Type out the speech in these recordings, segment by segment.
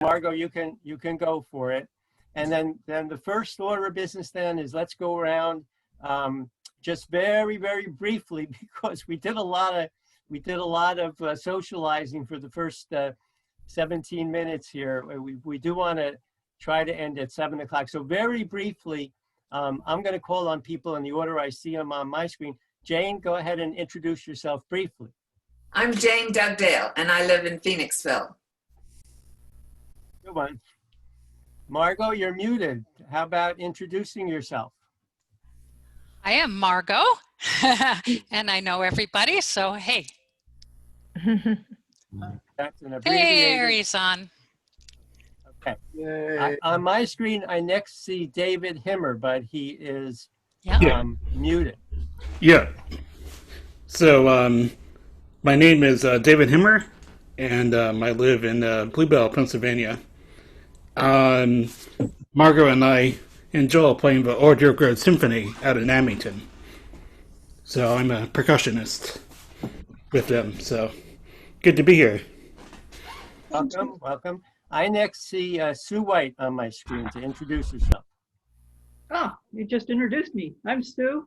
Margot, you can go for it. And then the first order of business then is let's go around just very, very briefly, because we did a lot of socializing for the first 17 minutes here. We do want to try to end at 7 o'clock. So very briefly, I'm going to call on people in the order I see them on my screen. Jane, go ahead and introduce yourself briefly. I'm Jane Dugdale, and I live in Phoenixville. Good one. Margot, you're muted. How about introducing yourself? I am Margot, and I know everybody, so hey. That's an abbreviated. There he's on. Okay. On my screen, I next see David Himmer, but he is muted. Yeah. So my name is David Himmer, and I live in Bluebell, Pennsylvania. Margot and I enjoy playing the Audio Grove Symphony out in Amington. So I'm a percussionist with them. So good to be here. Welcome, welcome. I next see Sue White on my screen to introduce herself. Ah, you just introduced me. I'm Sue.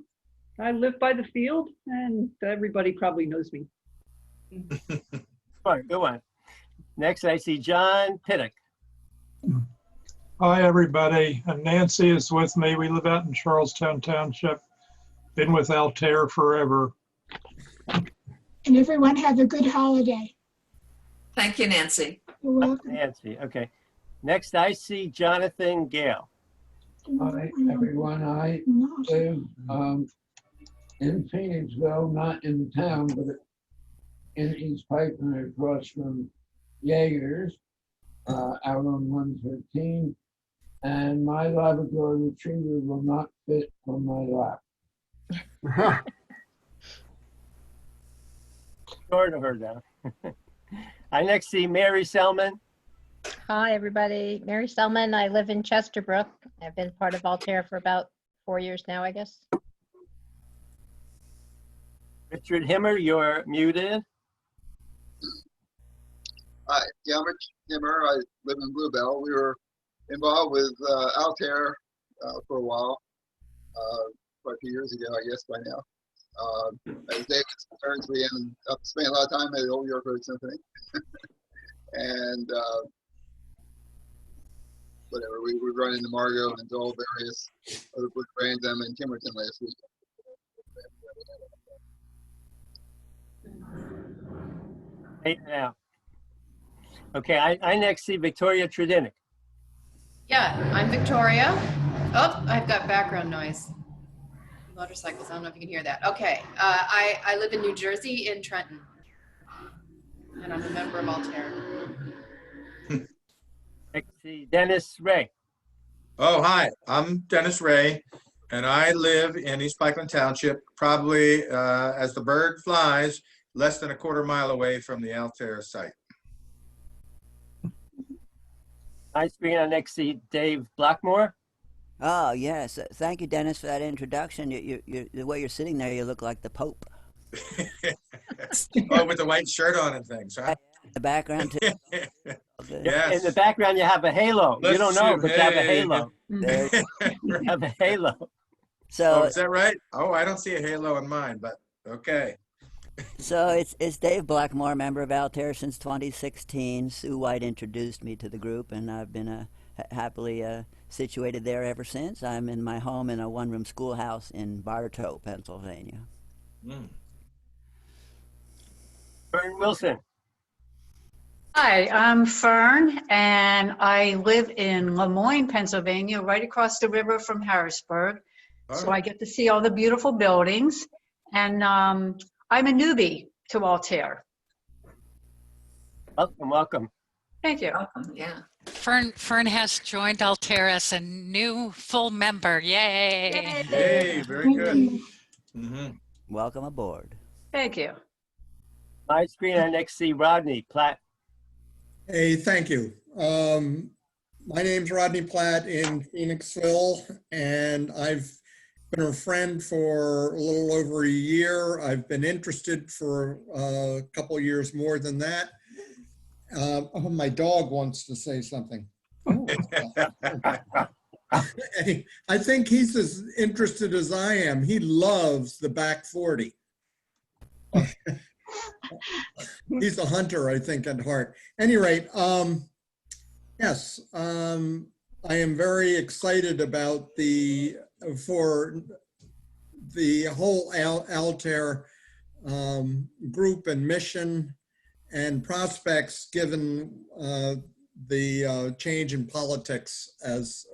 I live by the field, and everybody probably knows me. Go on. Next, I see John Pittock. Hi, everybody. And Nancy is with me. We live out in Charlestown Township. Been with Altair forever. And everyone have a good holiday. Thank you, Nancy. You're welcome. Nancy, okay. Next, I see Jonathan Gale. Hi, everyone. I live in Phoenixville, not in the town, but in East Pipeline, across from Jaegers, out on 113. And my Labrador Retriever will not fit on my lap. Sort of heard that. I next see Mary Selman. Hi, everybody. Mary Selman. I live in Chesterbrook. I've been part of Altair for about 4 years now, I guess. Richard Himmer, you're muted. Hi, yeah, I'm Rich Himmer. I live in Bluebell. We were involved with Altair for a while, quite a few years ago, I guess by now. As David turns, we ended up spending a lot of time at the Old York Road Symphony. And whatever, we run into Margot and Dole, various other blues bands. I'm in Timberton last week. Hey, now. Okay, I next see Victoria Trudinick. Yeah, I'm Victoria. Oh, I've got background noise. Motorcycles, I don't know if you can hear that. Okay, I live in New Jersey, in Trenton. And I'm a member of Altair. Next see Dennis Ray. Oh, hi, I'm Dennis Ray, and I live in East Pikeland Township, probably as the bird flies, less than a quarter mile away from the Altair site. My screen, I next see Dave Blackmore. Oh, yes. Thank you, Dennis, for that introduction. The way you're sitting there, you look like the Pope. Oh, with the white shirt on and things, huh? The background, too. Yes. In the background, you have a halo. You don't know, but you have a halo. There. You have a halo. So, oh, is that right? Oh, I don't see a halo in mine, but okay. So it's Dave Blackmore, member of Altair since 2016. Sue White introduced me to the group, and I've been happily situated there ever since. I'm in my home in a one-room schoolhouse in Bartow, Pennsylvania. Fern Wilson. Hi, I'm Fern, and I live in Lemoyne, Pennsylvania, right across the river from Harrisburg. Oh. So I get to see all the beautiful buildings, and I'm a newbie to Altair. Welcome, welcome. Thank you. Welcome, yeah. Fern has joined Altair as a new full member. Yay! Yay, very good. Welcome aboard. Thank you. My screen, I next see Rodney Platt. Hey, thank you. My name's Rodney Platt in Phoenixville, and I've been a friend for a little over a year. I've been interested for a couple of years more than that. Oh, my dog wants to say something. I think he's as interested as I am. He loves the back 40. He's a hunter, I think, at heart. Any rate, yes, I am very excited about for the whole Altair group and mission and prospects given the change in politics as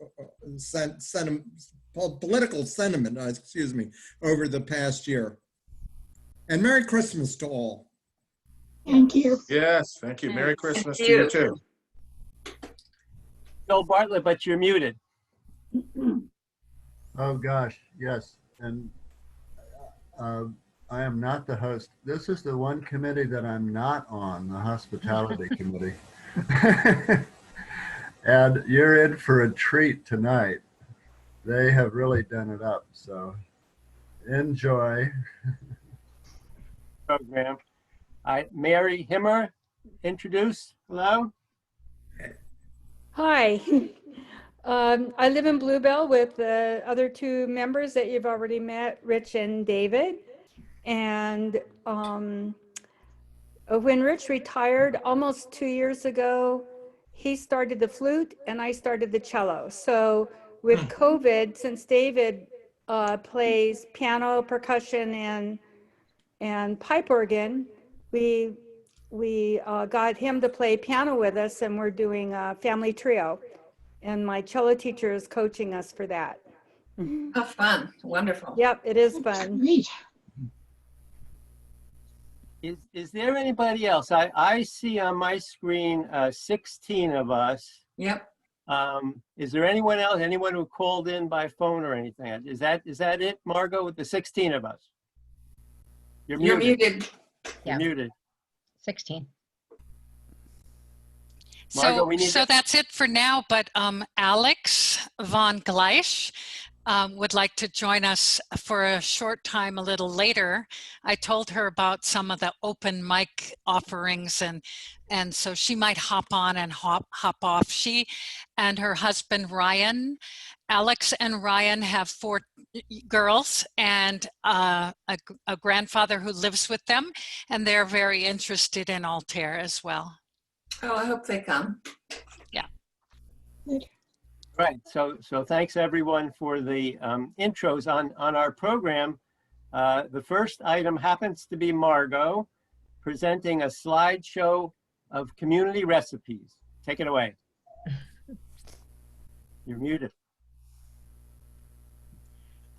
political sentiment, excuse me, over the past year. And Merry Christmas to all. Thank you. Yes, thank you. Merry Christmas to you too. Bill Bartlett, but you're muted. Oh gosh, yes. And I am not the host. This is the one committee that I'm not on, the hospitality committee. And you're in for a treat tonight. They have really done it up, so enjoy. Program. Mary Himmer, introduce. Hello. Hi. I live in Bluebell with the other two members that you've already met, Rich and David. And when Rich retired almost 2 years ago, he started the flute and I started the cello. So with COVID, since David plays piano, percussion, and pipe organ, we got him to play piano with us, and we're doing a family trio. And my cello teacher is coaching us for that. Oh, fun. Wonderful. Yep, it is fun. Is there anybody else? I see on my screen 16 of us. Yep. Is there anyone else? Anyone who called in by phone or anything? Is that it, Margot? With the 16 of us, you're muted. You're muted. 16. Margot, So that's it for now, but Alex von Gleisch would like to join us for a short time a little later. I told her about some of the open mic offerings, and so she might hop on and hop off. She and her husband Ryan, Alex and Ryan have 4 girls and a grandfather who lives with them, and they're very interested in Altair as well. Oh, I hope they come. Yeah. Right. So thanks everyone for the intros on our program. The first item happens to be Margot presenting a slideshow of community recipes. Take it away. You're muted.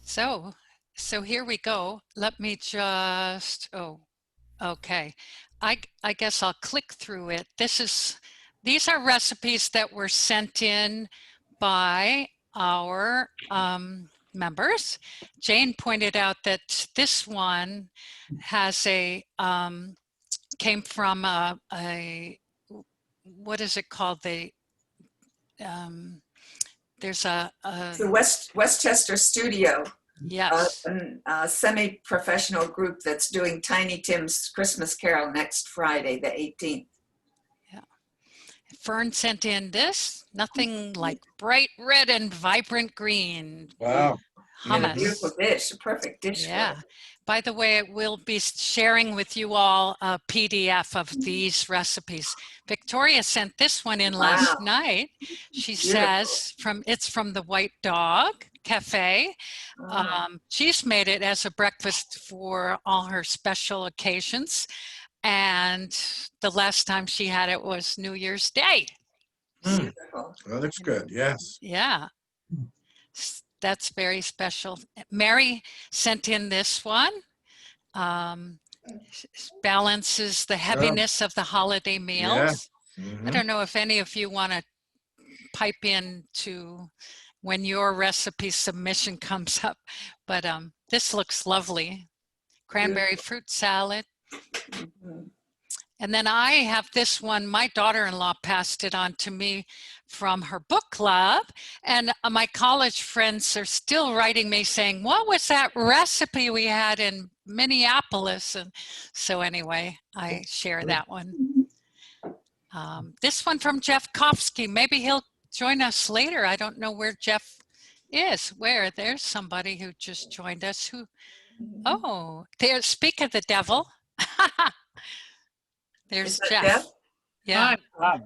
So here we go. Let me just, okay. I guess I'll click through it. These are recipes that were sent in by our members. Jane pointed out that this one has came from what is it called? There's It's the Westchester Studio. Yes. A semi-professional group that's doing Tiny Tim's Christmas Carol next Friday, the 18th. Yeah. Fern sent in this, nothing like bright red and vibrant green. Wow. And a Hummus. beautiful dish, a perfect dish. Yeah. By the way, we'll be sharing with you all a PDF of these recipes. Victoria sent this one in last night. She says it's from the White Dog Cafe. She's made it as a breakfast for all her special occasions. And the last time she had it was New Year's Day. Well, that looks good. Yes. Yeah. That's very special. Mary sent in this one. Balances the heaviness of the holiday meals. Yeah. I don't know if any of you want to pipe in to when your recipe submission comes up, but this looks lovely. Cranberry fruit salad. And then I have this one, my daughter-in-law passed it on to me from her book club. And my college friends are still writing me saying, what was that recipe we had in Minneapolis? And so anyway, I share that one. This one from Jeff Kofsky. Maybe he'll join us later. I don't know where Jeff is. Where? There's somebody who just joined us. Who? Oh, there. Speak of the devil. There's Is that Jeff. Jeff? Yeah. Wow.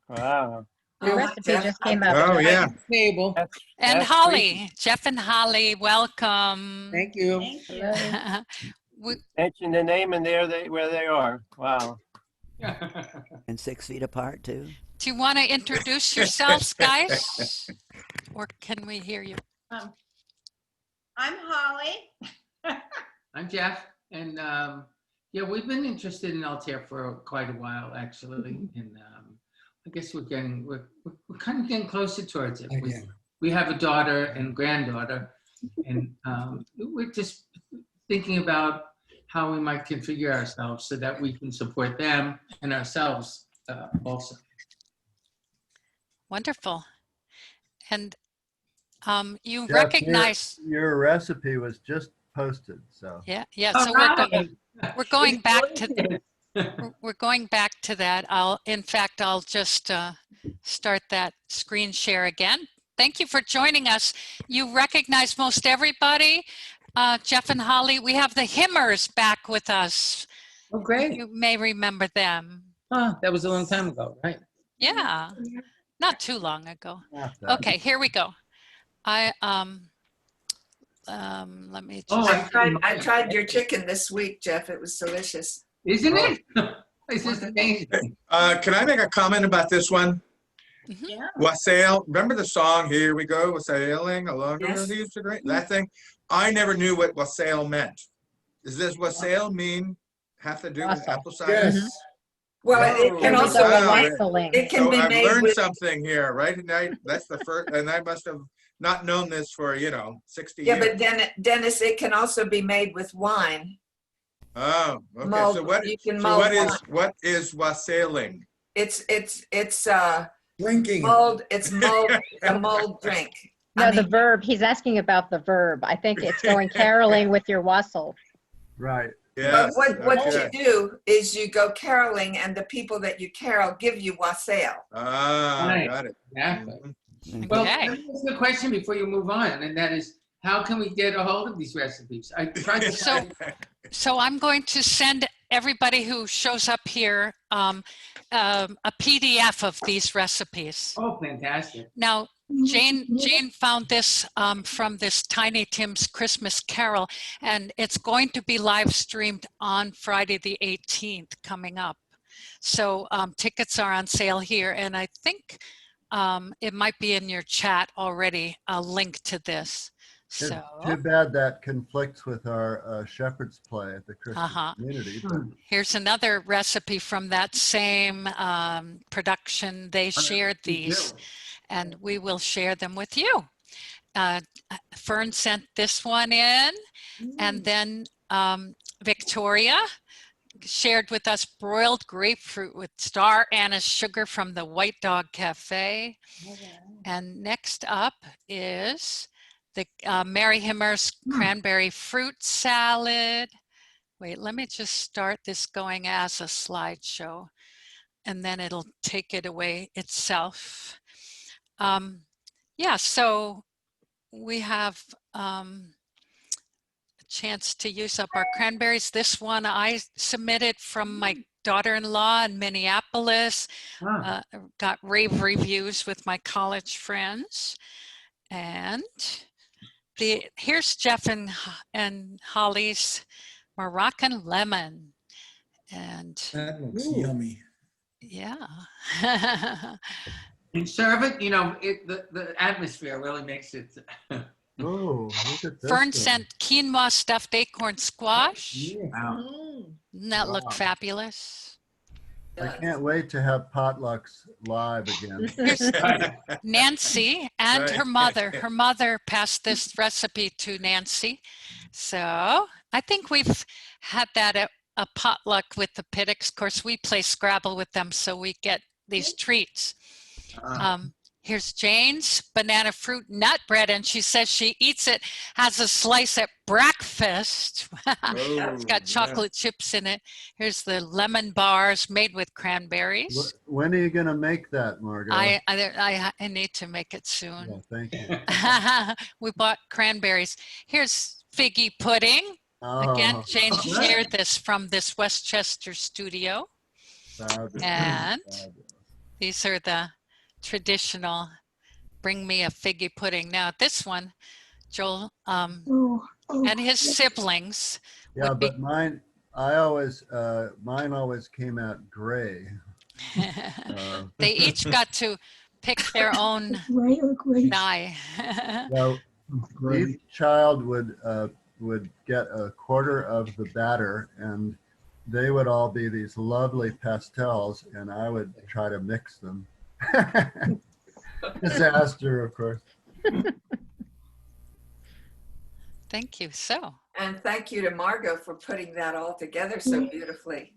Wow. The recipe just came up. Oh, yeah. Table. And That's Holly, Jeff and Holly, welcome. Thank you. Mention the name and where they are. Wow. And 6 feet apart too. Do you want to introduce yourselves, guys? Or can we hear you? I'm Holly. I'm Jeff, and yeah, we've been interested in Altair for quite a while, actually, and I guess we're kind of getting closer towards it. We have a daughter and granddaughter, and we're just thinking about how we might configure ourselves so that we can support them and ourselves also. Wonderful. And you Jeff, recognize your recipe was just posted, so. Yeah. So we're going back to we're going back to that. I'll just start that screen share again. Thank you for joining us. You recognize most everybody. Jeff and Holly, we have the Himmers back with us. Oh, great. You may remember them. That was a long time ago, right? Yeah, not too long ago. Okay, here we go. Let me just. I tried your chicken this week, Jeff. It was delicious. Isn't it? It's just amazing. Can I make a comment about this one? Yeah. Wassail, remember the song, Here We Go, Wassailing Along the Yes. Leaves of Grain? That thing? I never knew what wassail meant. Does this wassail have to do with apple cider? Yes. Well, it can also it can So be I've made learned with something here, right? And that's the first, and I must have not known this for, 60 yeah, years. but Dennis, it can also be made with wine. Oh, okay. Mulled- So what? you can So mull what is wassailing? It's Drinking. mulled. It's mulled. A mulled drink. No, the verb. He's asking about the verb. I think it's going caroling with your wassail. Right. But what you do is you go caroling, and the people that you carol give you wassail. Ah, Right. got it. Exactly. Well, let me ask a question before you move on, and that is, how can we get a hold of these recipes? I tried to. So I'm going to send everybody who shows up here a PDF of these recipes. Oh, fantastic. Now, Jane found this from this Tiny Tim's Christmas Carol, and it's going to be live streamed on Friday the 18th coming up. So tickets are on sale here, and I think it might be in your chat already, a link to this. It's So too bad that conflicts with our shepherd's play at the Christian community. But here's another recipe from that same production. They shared these, and we will share them with you. Fern sent this one in, and then Victoria shared with us broiled grapefruit with star anise sugar from the White Dog Cafe. And next up is the Mary Himmer's cranberry fruit salad. Wait, let me just start this going as a slideshow, and then it'll take it away itself. Yeah, so we have a chance to use up our cranberries. This one I submitted from my daughter-in-law in Minneapolis. Got rave reviews with my college friends. And here's Jeff and Holly's Moroccan lemon. And That looks yummy. yeah. And serve it, the atmosphere really makes it. oh, look at this. Fern thing. sent quinoa stuffed acorn squash. Wow. Doesn't that look Wow. fabulous? I can't wait to have potlucks live again. Here's Nancy and Right. her mother. Her mother passed this recipe to Nancy. So I think we've had that at a potluck with the Pittocks. Of course, we play Scrabble with them, so we get these treats. Here's Jane's banana fruit nut bread, and she says she eats it, has a slice at breakfast. It's got chocolate chips in it. Here's the lemon bars made with cranberries. When are you going to make that, Margot? I need to make it soon. Yeah, thank you. We bought cranberries. Here's figgy pudding. Again, Jane shared this from this Westchester studio. And these are the traditional bring me a figgy pudding. Now this one, Joel and his siblings. Yeah, but mine always came out gray. They each got to pick their own dye. So each child would get a quarter of the batter, and they would all be these lovely pastels, and I would try to mix them. Disaster, of course. Thank you. And thank you to Margot for putting that all together so beautifully.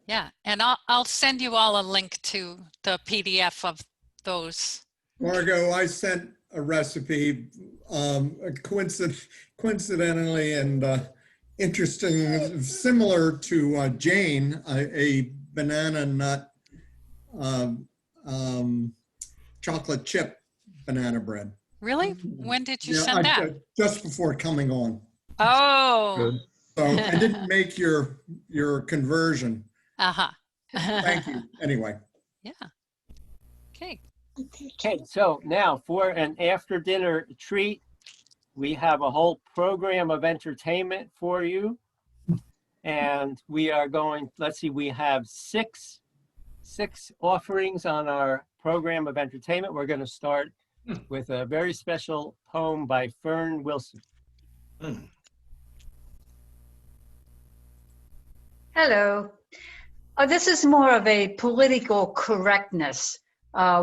Yeah, and I'll send you all a link to the PDF of those. Margot, I sent a recipe coincidentally and interesting, similar to Jane, a banana nut chocolate chip banana bread. Really? When did you send that? Just before coming on. Oh. So I didn't make your conversion. Uh-huh. Thank you. Anyway. Yeah. Okay. Okay, so now for an after dinner treat, we have a whole program of entertainment for you. And we are going, let's see, we have six offerings on our program of entertainment. We're going to start with a very special poem by Fern Wilson. Hello. This is more of a political correctness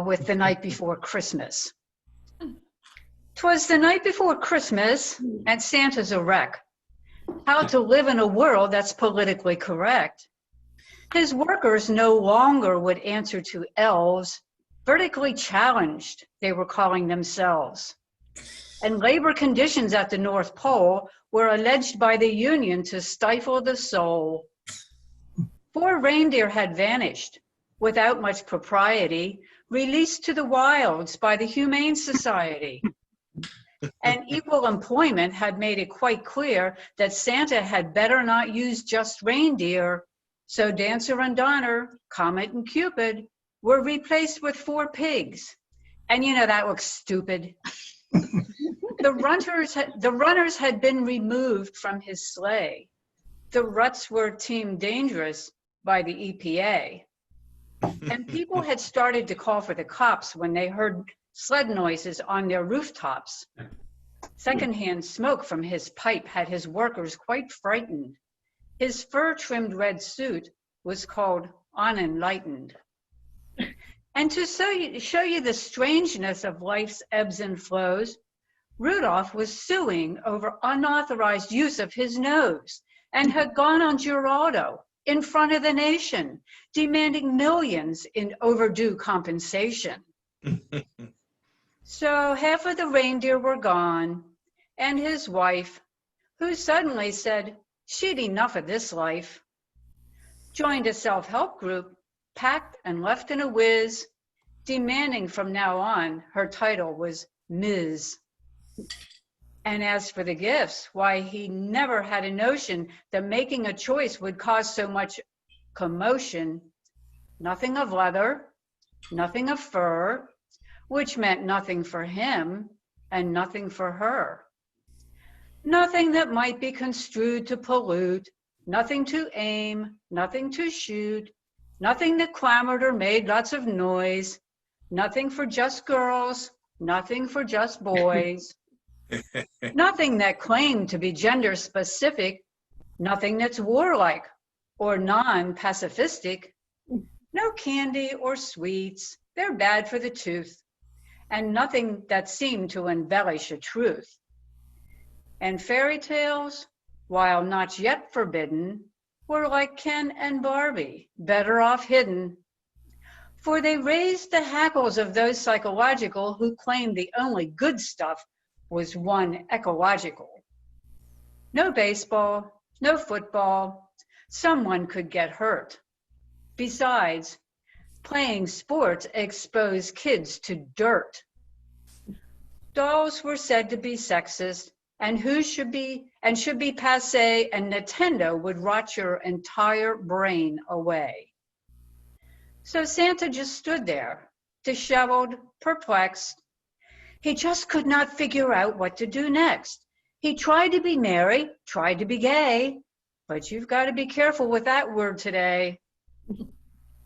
with the night before Christmas. 'Twas the night before Christmas, and Santa's a wreck. How to live in a world that's politically correct. His workers no longer would answer to elves, vertically challenged, they were calling themselves. And labor conditions at the North Pole were alleged by the union to stifle the soul. 4 reindeer had vanished, without much propriety, released to the wilds by the Humane Society. And equal employment had made it quite clear that Santa had better not use just reindeer. So Dancer and Donner, Comet and Cupid, were replaced with 4 pigs. And you know, that looks stupid. The runners had been removed from his sleigh. The ruts were deemed dangerous by the EPA. And people had started to call for the cops when they heard sled noises on their rooftops. Secondhand smoke from his pipe had his workers quite frightened. His fur-trimmed red suit was called unenlightened. And to show you the strangeness of life's ebbs and flows, Rudolph was suing over unauthorized use of his nose and had gone on Geraldo in front of the nation, demanding millions in overdue compensation. So half of the reindeer were gone, and his wife, who suddenly said she'd enough of this life, joined a self-help group, packed and left in a whiz, demanding from now on her title was Ms. And as for the gifts, why, he never had a notion that making a choice would cause so much commotion. Nothing of leather, nothing of fur, which meant nothing for him and nothing for her. Nothing that might be construed to pollute, nothing to aim, nothing to shoot, nothing that clamored or made lots of noise, nothing for just girls, nothing for just boys. Nothing that claimed to be gender specific, nothing that's warlike or non-pacifistic, no candy or sweets, they're bad for the tooth, and nothing that seemed to embellish a truth. And fairy tales, while not yet forbidden, were like Ken and Barbie, better off hidden. For they raised the hackles of those psychological who claimed the only good stuff was one ecological. No baseball, no football, someone could get hurt. Besides, playing sports exposed kids to dirt. Dolls were said to be sexist, and should be passé, and Nintendo would rot your entire brain away. So Santa just stood there, disheveled, perplexed. He just could not figure out what to do next. He tried to be merry, tried to be gay, but you've got to be careful with that word today.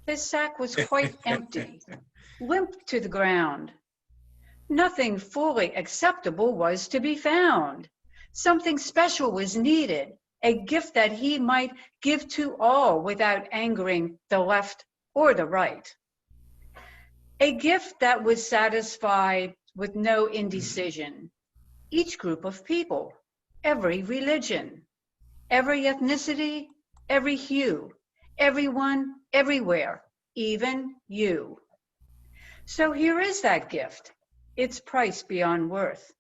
His sack was quite empty, limp to the ground. Nothing fully acceptable was to be found. Something special was needed, a gift that he might give to all without angering the left or the right. A gift that would satisfy with no indecision each group of people, every religion, every ethnicity, every hue, everyone, everywhere, even you. So here is that gift, its price beyond worth.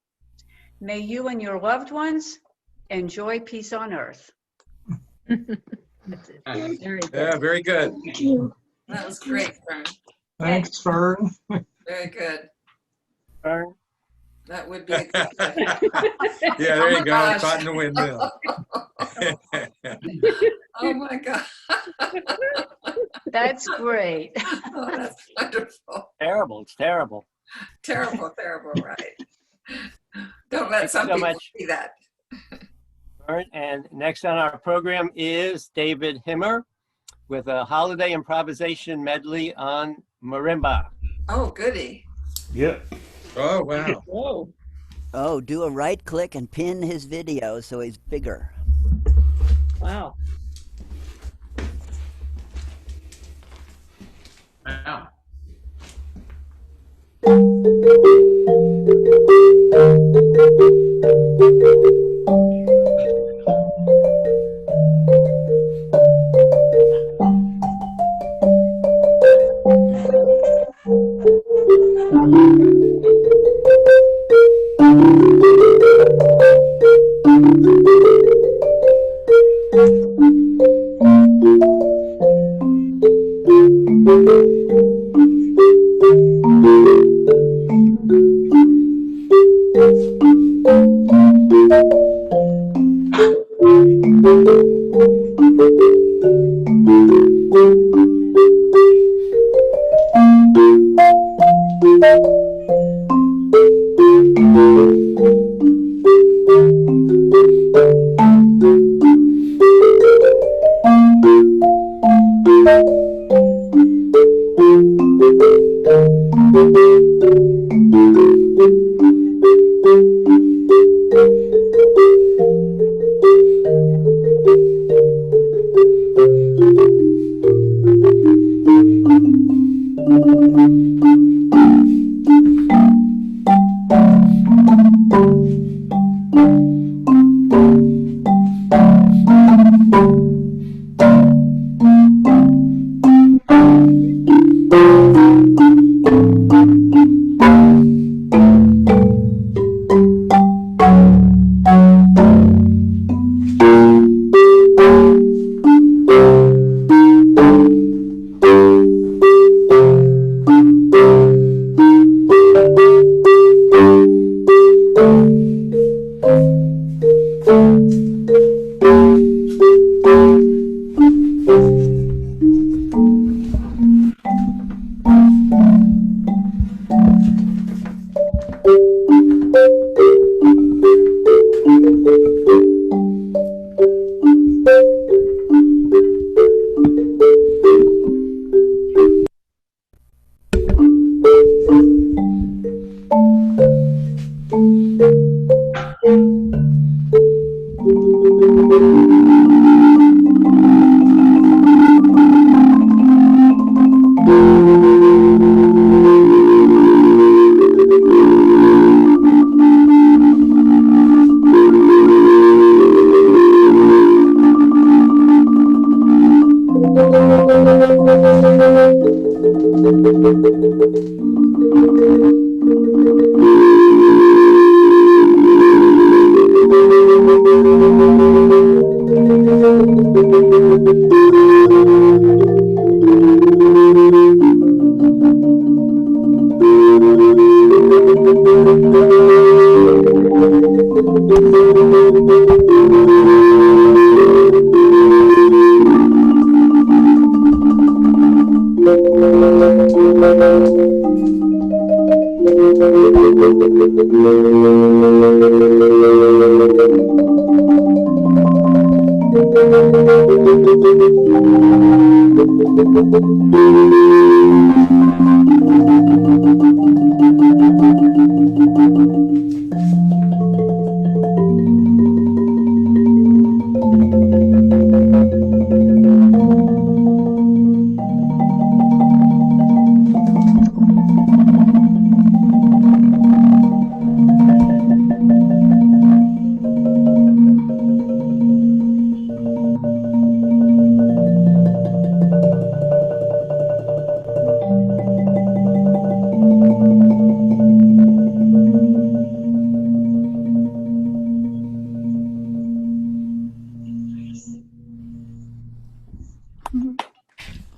May you and your loved ones enjoy peace on earth. Yeah, very good. Thank you. That was great, Fern. Thanks, Fern. Very good. Fern? That would be a good gift. Yeah, there Oh you my go. gosh. Caught in the windmill. Oh my God. That's great. Oh, that's wonderful. Terrible. It's terrible. Terrible, terrible, right. Don't let Thanks some so people much. see that. All right, and next on our program is David Himmer with a holiday improvisation medley on marimba. Oh, goody. Yep. Oh, wow. Whoa. Oh, do a right click and pin his video so he's bigger. Wow. Wow.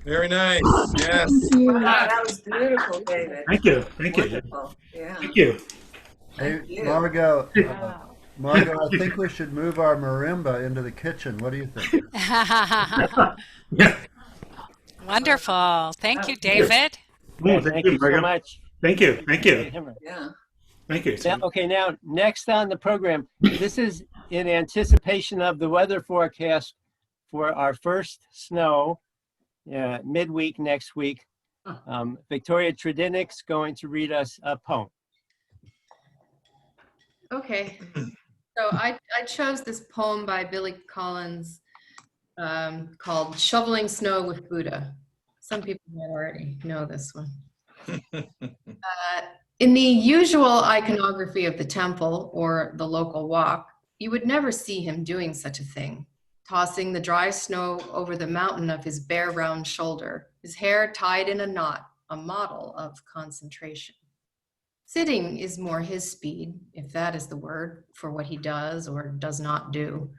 Very nice. Yes. Wow, that was beautiful, David. Thank you. Thank you. Wonderful. Yeah. Thank you. Hey, Thank you. Margot, Wow. Margot, I think we should move our marimba into the kitchen. What do you think? Wonderful. Thank you, Thank you. David. Yeah, Thank thank you, you so Margo. much. Thank you. Thank you. Yeah. Thank you. Now, okay, now next on the program, this is in anticipation of the weather forecast for our first snow midweek next week. Victoria Tredinik's going to read us a poem. Okay. So I chose this poem by Billy Collins called Shoveling Snow with Buddha. Some people might already know this one. In the usual iconography of the temple or the local walk, you would never see him doing such a thing, tossing the dry snow over the mountain of his bare round shoulder, his hair tied in a knot, a model of concentration. Sitting is more his speed, if that is the word for what he does or does not do.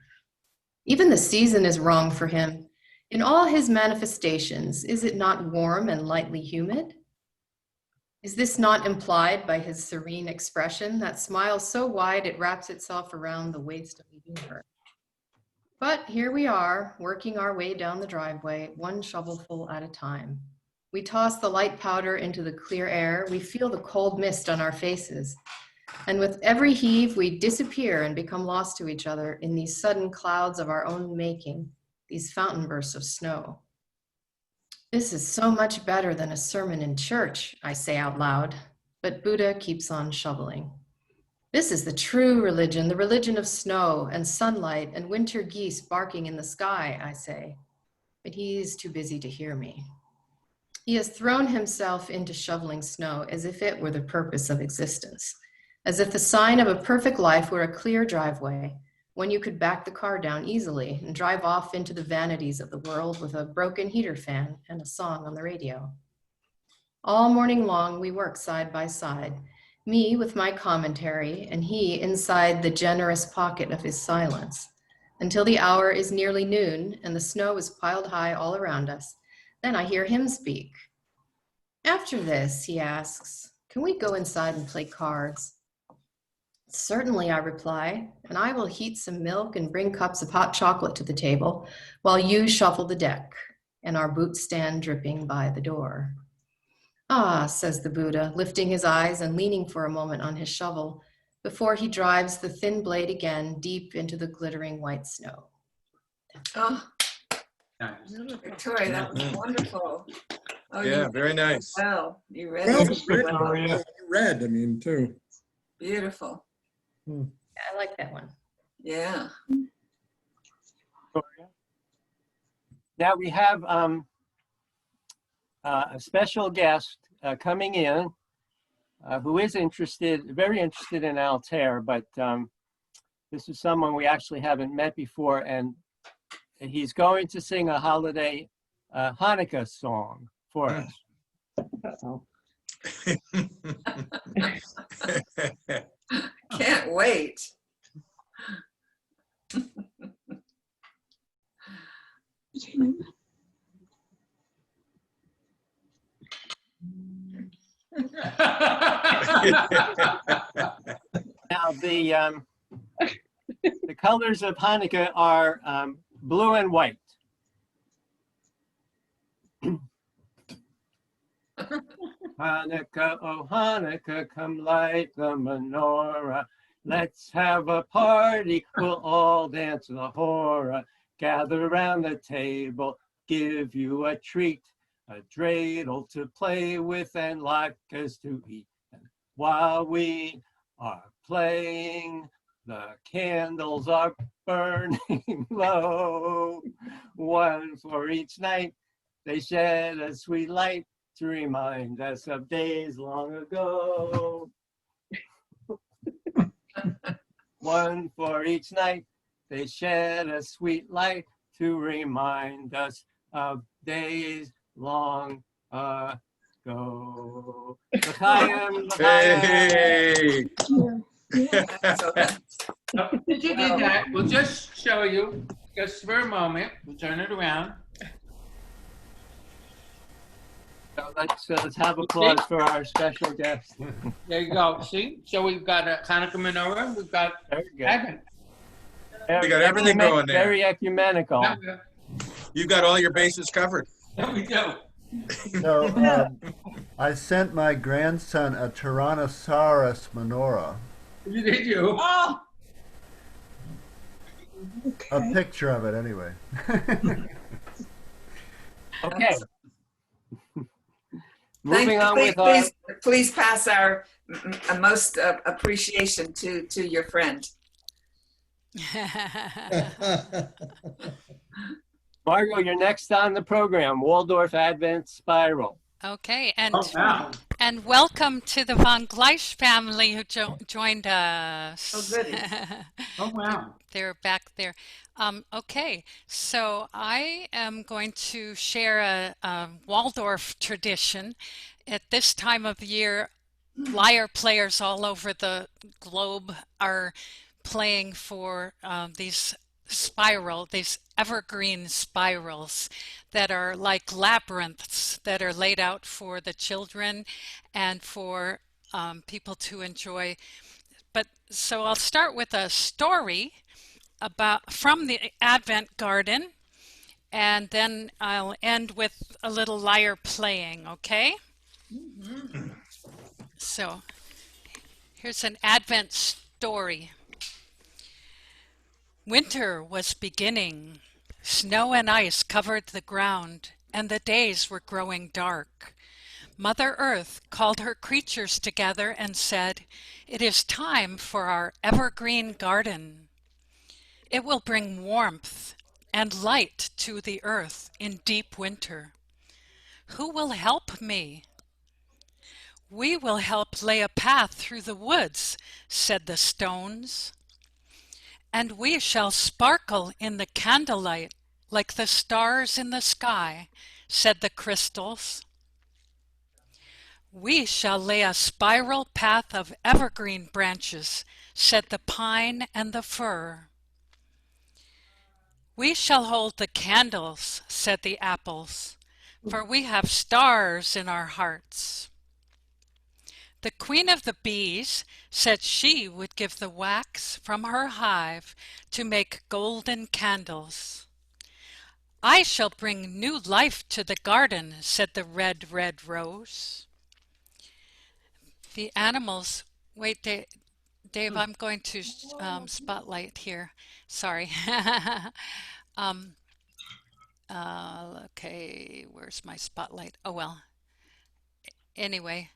Even the season is wrong for him. In all his manifestations, is it not warm and lightly humid? Is this not implied by his serene expression, that smile so wide it wraps itself around the waist of the universe? But here we are, working our way down the driveway, one shovelful at a time. We toss the light powder into the clear air. We feel the cold mist on our faces. And with every heave, we disappear and become lost to each other in these sudden clouds of our own making, these fountain bursts of snow. This is so much better than a sermon in church, I say out loud, but Buddha keeps on shoveling. This is the true religion, the religion of snow and sunlight and winter geese barking in the sky, I say, but he is too busy to hear me. He has thrown himself into shoveling snow as if it were the purpose of existence, as if the sign of a perfect life were a clear driveway, when you could back the car down easily and drive off into the vanities of the world with a broken heater fan and a song on the radio. All morning long, we work side by side, me with my commentary and he inside the generous pocket of his silence, until the hour is nearly noon and the snow is piled high all around us. Then I hear him speak. After this, he asks, can we go inside and play cards? Certainly, I reply, and I will heat some milk and bring cups of hot chocolate to the table while you shuffle the deck and our boots stand dripping by the door. Ah, says the Buddha, lifting his eyes and leaning for a moment on his shovel before he drives the thin blade again deep into the glittering white snow. Oh, Victoria, that was wonderful. Oh, Yeah, very nice. Well, you read Well, it. Victoria, you read, I mean, too. Beautiful. I like that one. Yeah. Now we have a special guest coming in who is very interested in Altair, but this is someone we actually haven't met before, and he's going to sing a holiday Hanukkah song for us. Can't wait. Now the colors of Hanukkah are blue and white. Hanukkah, oh Hanukkah, come light the menorah. Let's have a party, we'll all dance the hora. Gather round the table, give you a treat, a dreidel to play with and latkes to eat. And while we are playing, the candles are burning low. One for each night, they shed a sweet light to remind us of days long ago. One for each night, they shed a sweet light to remind us of days long ago. L'chaim, Hey! Since you did that, we'll just show you, just for a moment. We'll turn it around. So let's have applause for our special guest. There you go. See? So we've got a Hanukkah menorah. We've got Advent. We got everything going there. Very ecumenical. You got all your bases covered. Yeah, we do. So I sent my grandson a Tyrannosaurus menorah. Did you? Oh, A picture of it, anyway. Okay. Thank Moving you. on with Please pass our most appreciation to your friend. Margot, you're next on the program, Waldorf Advent Spiral. Okay, and Oh, wow. and welcome to the Von Gleisch family who joined us. Oh, goody. Oh, wow. They're back there. Okay, so I am going to share a Waldorf tradition. At this time of year, lyre players all over the globe are playing for these evergreen spirals that are like labyrinths that are laid out for the children and for people to enjoy. But so I'll start with a story from the Advent Garden, and then I'll end with a little lyre playing, okay? Mm-hmm. So here's an Advent story. Winter was beginning. Snow and ice covered the ground, and the days were growing dark. Mother Earth called her creatures together and said, "It is time for our evergreen garden. It will bring warmth and light to the earth in deep winter. Who will help me?" "We will help lay a path through the woods," said the stones. "And we shall sparkle in the candlelight like the stars in the sky," said the crystals. "We shall lay a spiral path of evergreen branches," said the pine and the fir. "We shall hold the candles," said the apples, "for we have stars in our hearts." The queen of the bees said she would give the wax from her hive to make golden candles. "I shall bring new life to the garden," said the red, red rose. The animals, wait, Dave, I'm going to spotlight here. Sorry. Okay, where's my spotlight? Oh, well. Anyway.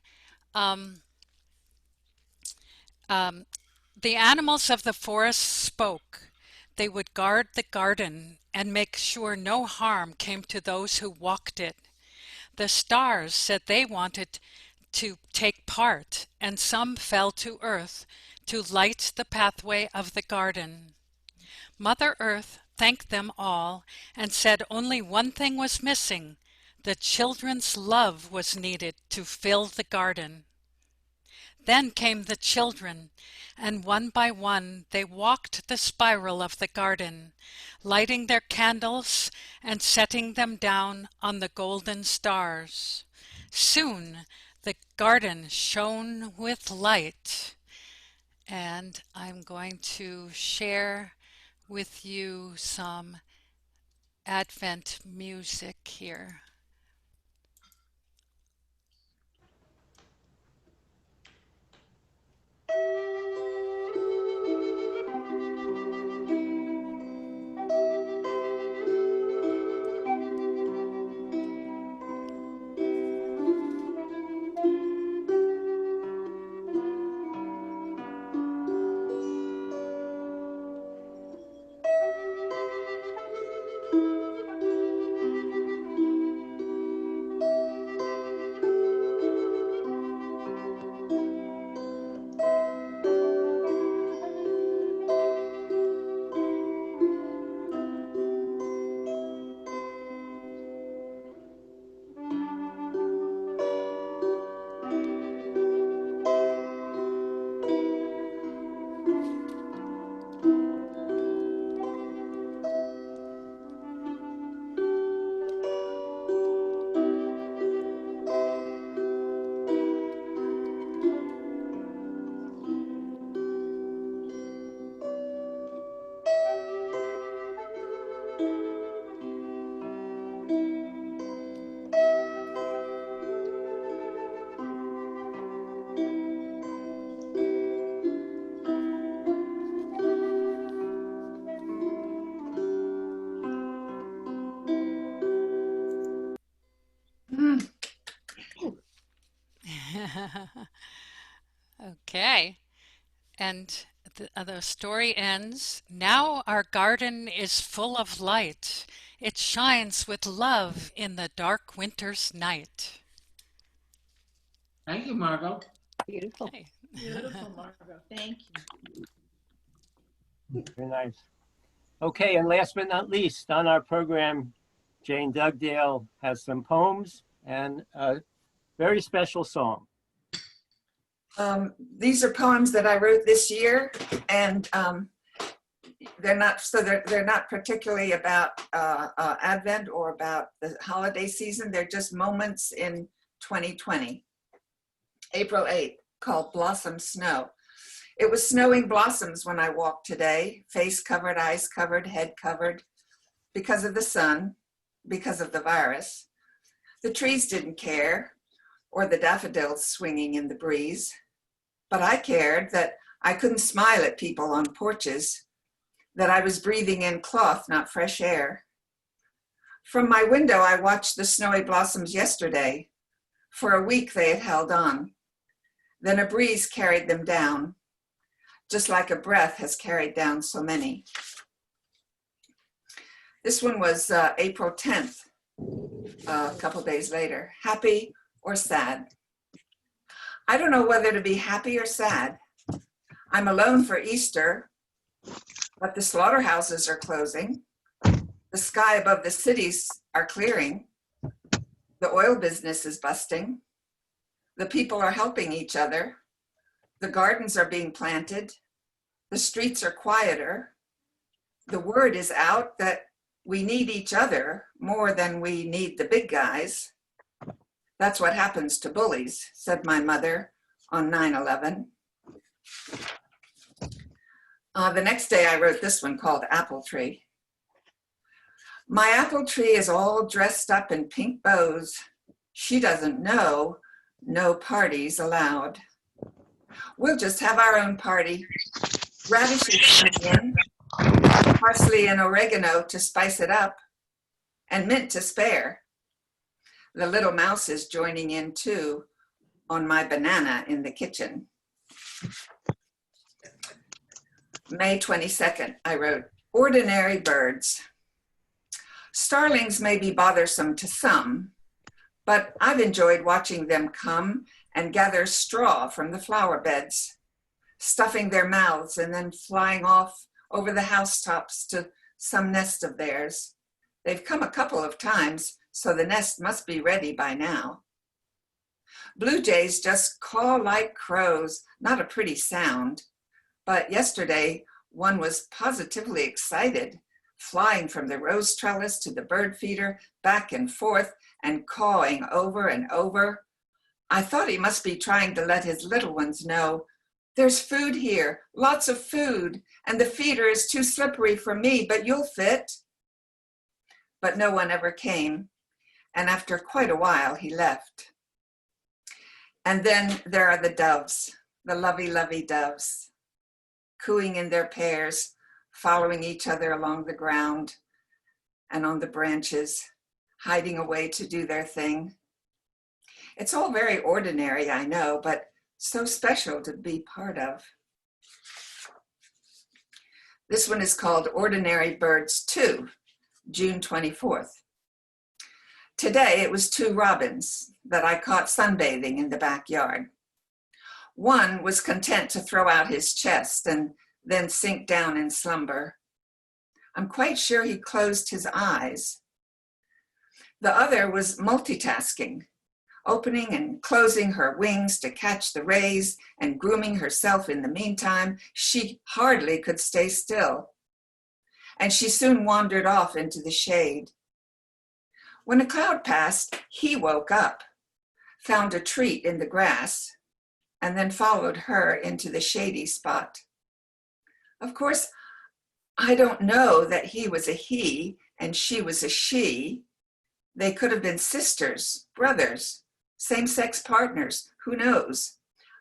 The animals of the forest spoke. They would guard the garden and make sure no harm came to those who walked it. The stars said they wanted to take part, and some fell to earth to light the pathway of the garden. Mother Earth thanked them all and said only one thing was missing. The children's love was needed to fill the garden. Then came the children, and one by one they walked the spiral of the garden, lighting their candles and setting them down on the golden stars. Soon the garden shone with light. And I'm going to share with you some Advent music here. Okay. And the story ends, now our garden is full of light. It shines with love in the dark winter's night. Thank you, Margot. Beautiful. Okay. Beautiful, Margot. Thank you. Very nice. Okay, and last but not least, on our program, Jane Dugdale has some poems and a very special song. These are poems that I wrote this year, and they're not particularly about Advent or about the holiday season. They're just moments in 2020. April 8th, called Blossom Snow. It was snowing blossoms when I walked today, face covered, eyes covered, head covered, because of the sun, because of the virus. The trees didn't care, or the daffodils swinging in the breeze. But I cared that I couldn't smile at people on porches, that I was breathing in cloth, not fresh air. From my window, I watched the snowy blossoms yesterday. For a week they had held on. Then a breeze carried them down, just like a breath has carried down so many. This one was April 10th, a couple days later. Happy or sad? I don't know whether to be happy or sad. I'm alone for Easter, but the slaughterhouses are closing. The sky above the cities are clearing. The oil business is busting. The people are helping each other. The gardens are being planted. The streets are quieter. The word is out that we need each other more than we need the big guys. That's what happens to bullies, said my mother on 9/11. The next day I wrote this one called Apple Tree. My apple tree is all dressed up in pink bows. She doesn't know, no parties allowed. We'll just have our own party. Radishes in, parsley and oregano to spice it up, and mint to spare. The little mouse is joining in too on my banana in the kitchen. May 22nd, I wrote, ordinary birds. Starlings may be bothersome to some, but I've enjoyed watching them come and gather straw from the flower beds, stuffing their mouths and then flying off over the housetops to some nest of theirs. They've come a couple of times, so the nest must be ready by now. Blue jays just call like crows, not a pretty sound, but yesterday one was positively excited, flying from the rose trellis to the bird feeder, back and forth, and cawing over and over. I thought he must be trying to let his little ones know, there's food here, lots of food, and the feeder is too slippery for me, but you'll fit. But no one ever came, and after quite a while he left. And then there are the doves, the lovey doves, cooing in their pairs, following each other along the ground and on the branches, hiding away to do their thing. It's all very ordinary, I know, but so special to be part of. This one is called Ordinary Birds 2, June 24th. Today it was 2 robins that I caught sunbathing in the backyard. One was content to throw out his chest and then sink down in slumber. I'm quite sure he closed his eyes. The other was multitasking, opening and closing her wings to catch the rays and grooming herself in the meantime. She hardly could stay still. And she soon wandered off into the shade. When a cloud passed, he woke up, found a treat in the grass, and then followed her into the shady spot. Of course, I don't know that he was a he and she was a she. They could have been sisters, brothers, same-sex partners, who knows?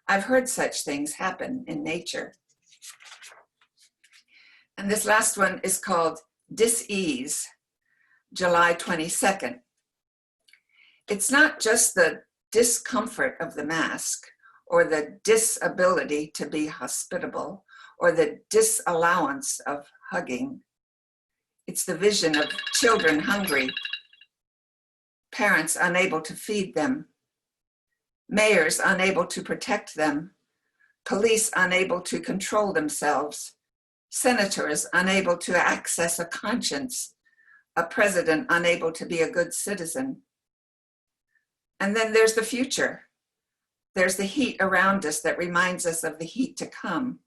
I've heard such things happen in nature. And this last one is called Dis-ease, July 22nd. It's not just the discomfort of the mask or the disability to be hospitable, or the disallowance of hugging. It's the vision of children hungry, parents unable to feed them, mayors unable to protect them, police unable to control themselves, senators unable to access a conscience, a president unable to be a good citizen. And then there's the future. There's the heat around us that reminds us of the heat to come.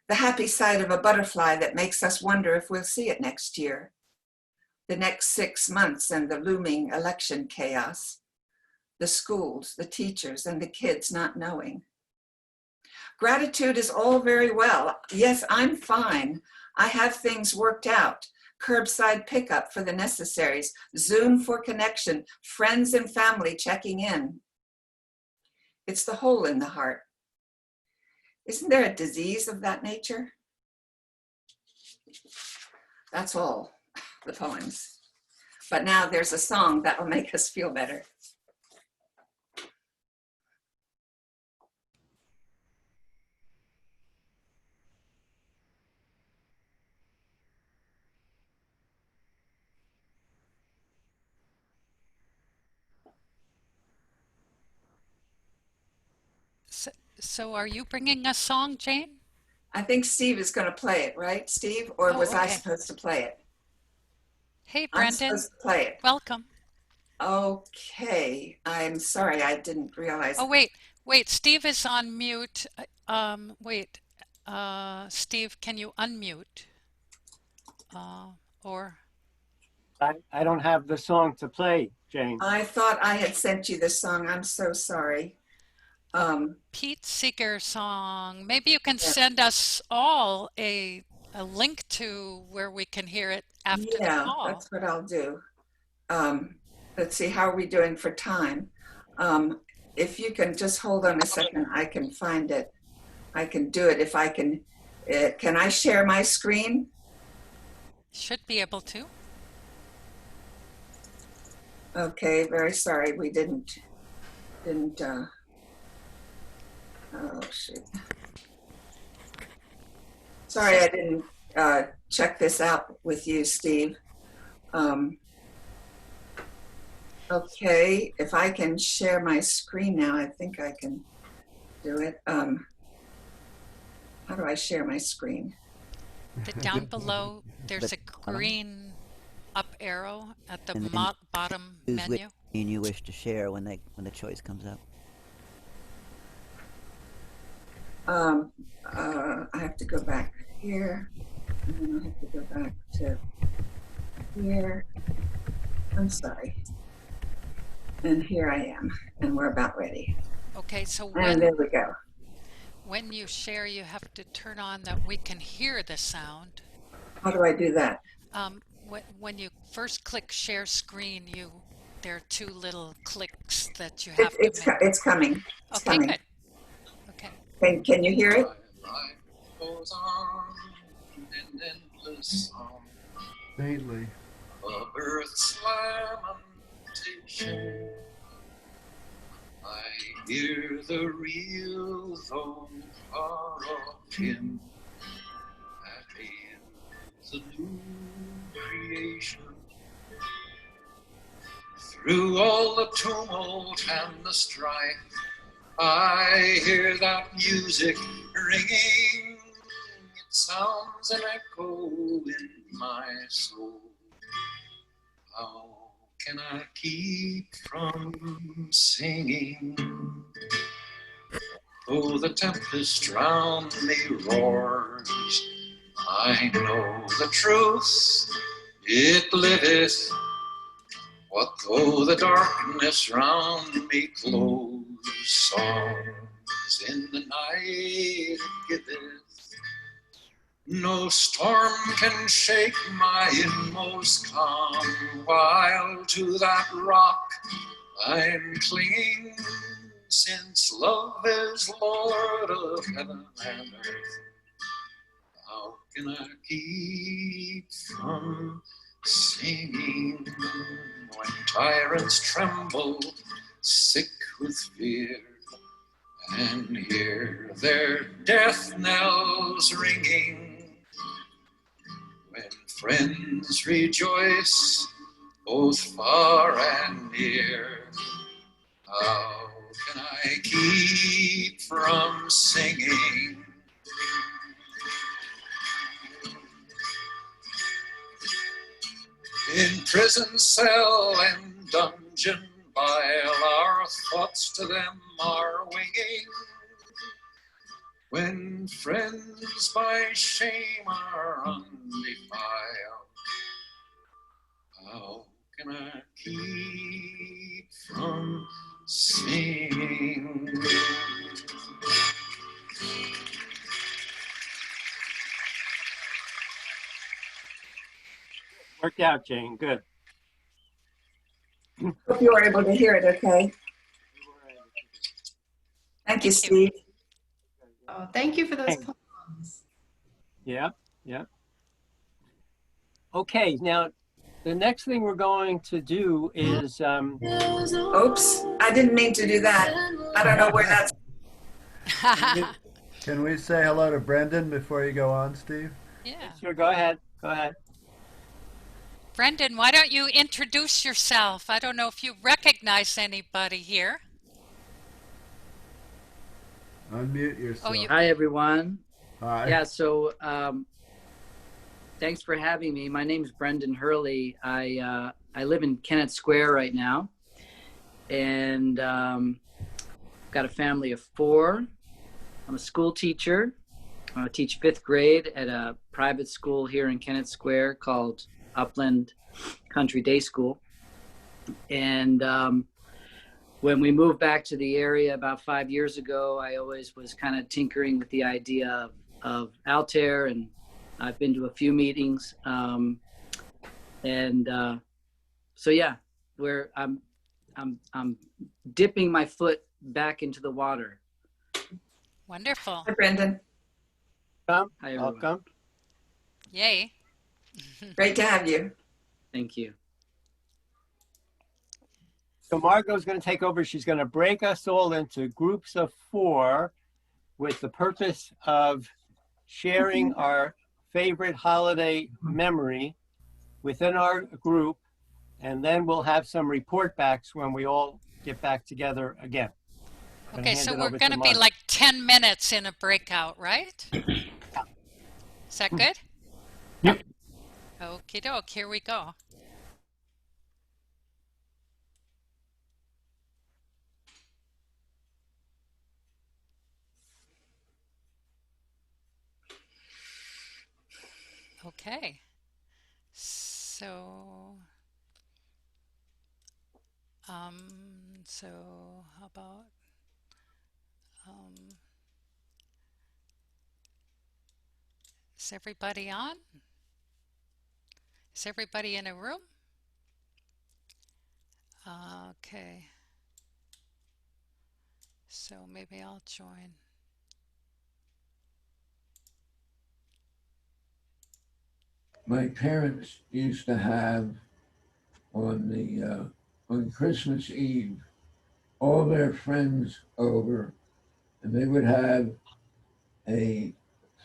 The happy sight of a butterfly that makes us wonder if we'll see it next year. The next 6 months and the looming election chaos. The schools, the teachers, and the kids not knowing. Gratitude is all very well. Yes, I'm fine. I have things worked out. Curbside pickup for the necessaries, Zoom for connection, friends and family checking in. It's the hole in the heart. Isn't there a disease of that nature? That's all the poems. But now there's a song that will make us feel better. So are you bringing a song, Jane? I think Steve is going to play it, right, Steve? Or Oh, was I okay. supposed to play it? Hey, I'm Brendan. supposed to play it. Welcome. Okay, I'm sorry, I didn't realize. Oh, wait, Steve is on mute. Steve, can you unmute? Or I don't have the song to play, Jane. I thought I had sent you this song. I'm so sorry. Pete Seeger song. Maybe you can send us all a link to where we can hear it after the Yeah, call. that's what I'll do. Let's see, how are we doing for time? If you can just hold on a second, I can find it. I can do it if I can. Can I share my screen? Should be able to. Okay, very sorry, we didn't, oh shoot. Sorry, I didn't check this out with you, Steve. Okay, if I can share my screen now, I think I can do it. How do I share my screen? Down below, there's a green up arrow at the bottom Choose menu. which screen you wish to share when the choice comes up. I have to go back here, and then I have to go back to here. I'm sorry. And here I am, and we're about ready. Okay, so And there we go. When you share, you have to turn on that we can hear the sound. How do I do that? When you first click share screen, there are 2 little clicks that you have to make. It's coming. It's okay, coming. Good. Okay. Can you hear it? Faintly. Of earth's lamentation, I hear the real though far off hymn that hails a new creation. Through all the tumult and the strife, I hear that music ringing. It sounds an echo in my soul. How can I keep from singing? Though the tempest round me roars, I know the truth, it liveth. What though the darkness round me close, songs in the night it giveth. No storm can shake my inmost calm, while to that rock I'm clinging, since love is Lord of heaven and earth. How can I keep from singing when tyrants tremble, sick with fear, and hear their death knells ringing. When friends rejoice, both far and near, how can I keep from singing? In prison cell and dungeon vile, our thoughts to them are winging. When friends by shame are undefiled, how can I keep from singing? Worked out, Jane. Good. Hope you were able to hear it okay. Thank you, Steve. Oh, thank you for those poems. Yeah, yeah. Okay, now the next thing we're going to do is Oops, I didn't mean to do that. I don't know where that's. Can we say hello to Brendan before you go on, Steve? Yeah. Sure, go ahead. Go ahead. Brendan, why don't you introduce yourself? I don't know if you recognize anybody here. Unmute yourself. Hi, everyone. Hi. Yeah, so thanks for having me. My name is Brendan Hurley. I live in Kennett Square right now, and got a family of 4. I'm a school teacher. I teach 5th grade at a private school here in Kennett Square called Upland Country Day School. And when we moved back to the area about 5 years ago, I always was kind of tinkering with the idea of Altair, and I've been to a few meetings. So yeah, I'm dipping my foot back into the water. Wonderful. Hi, Brendan. Hi, everyone. welcome. Yay. Great to have you. Thank you. So Margot's going to take over. She's going to break us all into groups of 4 with the purpose of sharing our favorite holiday memory within our group, and then we'll have some report backs when we all get back together again. Okay, so we're going to be like 10 minutes in a breakout, right? Is that good? Yep. Okie doke, here we go. Okay, so how about is everybody on? Is everybody in a room? Okay, so maybe I'll join. My parents used to have on Christmas Eve all their friends over, and they would have a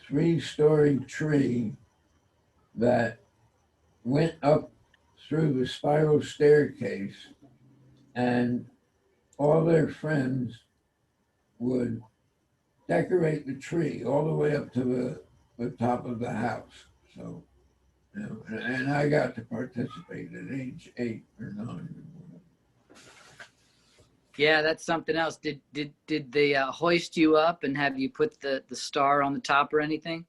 3-story tree that went up through the spiral staircase, and all their friends would decorate the tree all the way up to the top of the house. So, you know, and I got to participate at age 8 or 9. Yeah, that's something else. Did they hoist you up and have you put the star on the top or anything?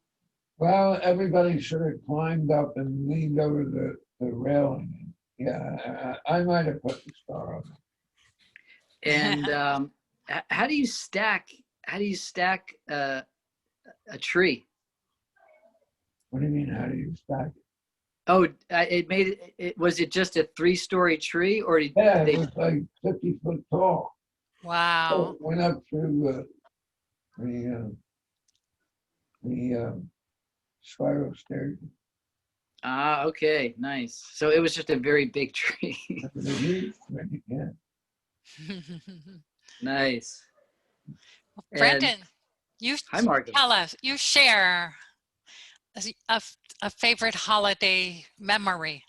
Well, everybody sort of climbed up and leaned over the railing. Yeah, I might have put the star on. And how do you stack a tree? What do you mean? How do you stack it? Oh, was it just a 3-story tree, or did Yeah, they? it was like 50 foot tall. Wow. So it went up through the spiral stairs. Ah, okay, nice. So it was just a very big tree. Yeah. Nice. Brendan, you Hi, Margaret. tell us, you share a favorite holiday memory.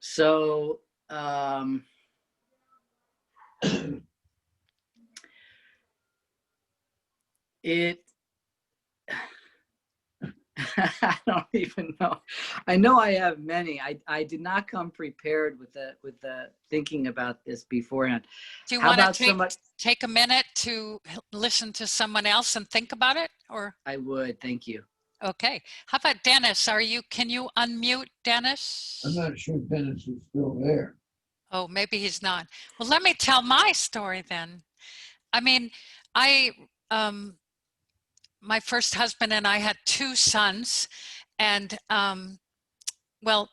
So, it, I don't even know. I know I have many. I did not come prepared with the thinking about this beforehand. Do you How want to about take a minute to listen to someone else and think about it? Or I would, thank you. okay. How about Dennis? Can you unmute Dennis? I'm not sure Dennis is still there. Oh, maybe he's not. Well, let me tell my story then. I mean, my first husband and I had 2 sons, and well,